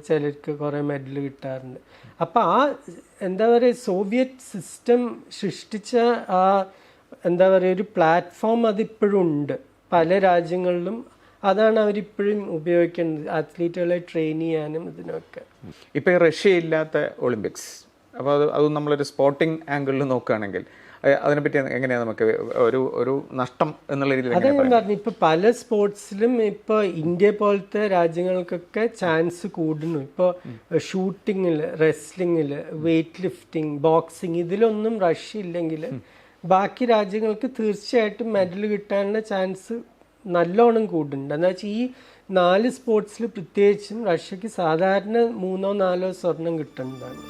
Speaker 2: ചിലർക്ക് കുറേ മെഡൽ കിട്ടാറുണ്ട്. അപ്പം ആ എന്താ പറയുക, സോവിയറ്റ് സിസ്റ്റം സൃഷ്ടിച്ച ആ എന്താ പറയുക ഒരു പ്ലാറ്റ്ഫോം അതിപ്പോഴും ഉണ്ട് പല രാജ്യങ്ങളിലും. അതാണ് അവരിപ്പോഴും ഉപയോഗിക്കുന്നത് അത്ലീറ്റുകളെ ട്രെയിൻ ചെയ്യാനും ഇതിനൊക്കെ.
Speaker 1: ഇപ്പോൾ ഈ റഷ്യ ഇല്ലാത്ത ഒളിമ്പിക്സ്, അപ്പോൾ അത് നമ്മളൊരു സ്പോർട്ടിംഗ് ആംഗിളിൽ നോക്കുകയാണെങ്കിൽ അതിനെപ്പറ്റി എങ്ങനെയാണ് നമുക്ക് ഒരു നഷ്ടം എന്നുള്ള രീതിയിൽ?
Speaker 2: അതാ ഞാൻ പറഞ്ഞു, ഇപ്പൊ പല സ്പോർട്സിലും ഇപ്പൊ ഇന്ത്യ പോലത്തെ രാജ്യങ്ങൾക്കൊക്കെ ചാൻസ് കൂടുന്നു. ഇപ്പോൾ ഷൂട്ടിങ്ങിൽ, റെസ്ലിങ്ങിൽ, വെയ്റ്റ് ലിഫ്റ്റിംഗ്, ബോക്സിങ് ഇതിലൊന്നും റഷ്യ ഇല്ലെങ്കിൽ ബാക്കി രാജ്യങ്ങൾക്ക് തീർച്ചയായിട്ടും മെഡൽ കിട്ടാനുള്ള ചാൻസ് നല്ലോണം കൂടുന്നുണ്ട്. എന്താ വെച്ചാൽ ഈ 4 സ്പോർട്സിൽ പ്രത്യേകിച്ചും റഷ്യക്ക് സാധാരണ 3-4 സ്വർണം കിട്ടുന്നതാണ്.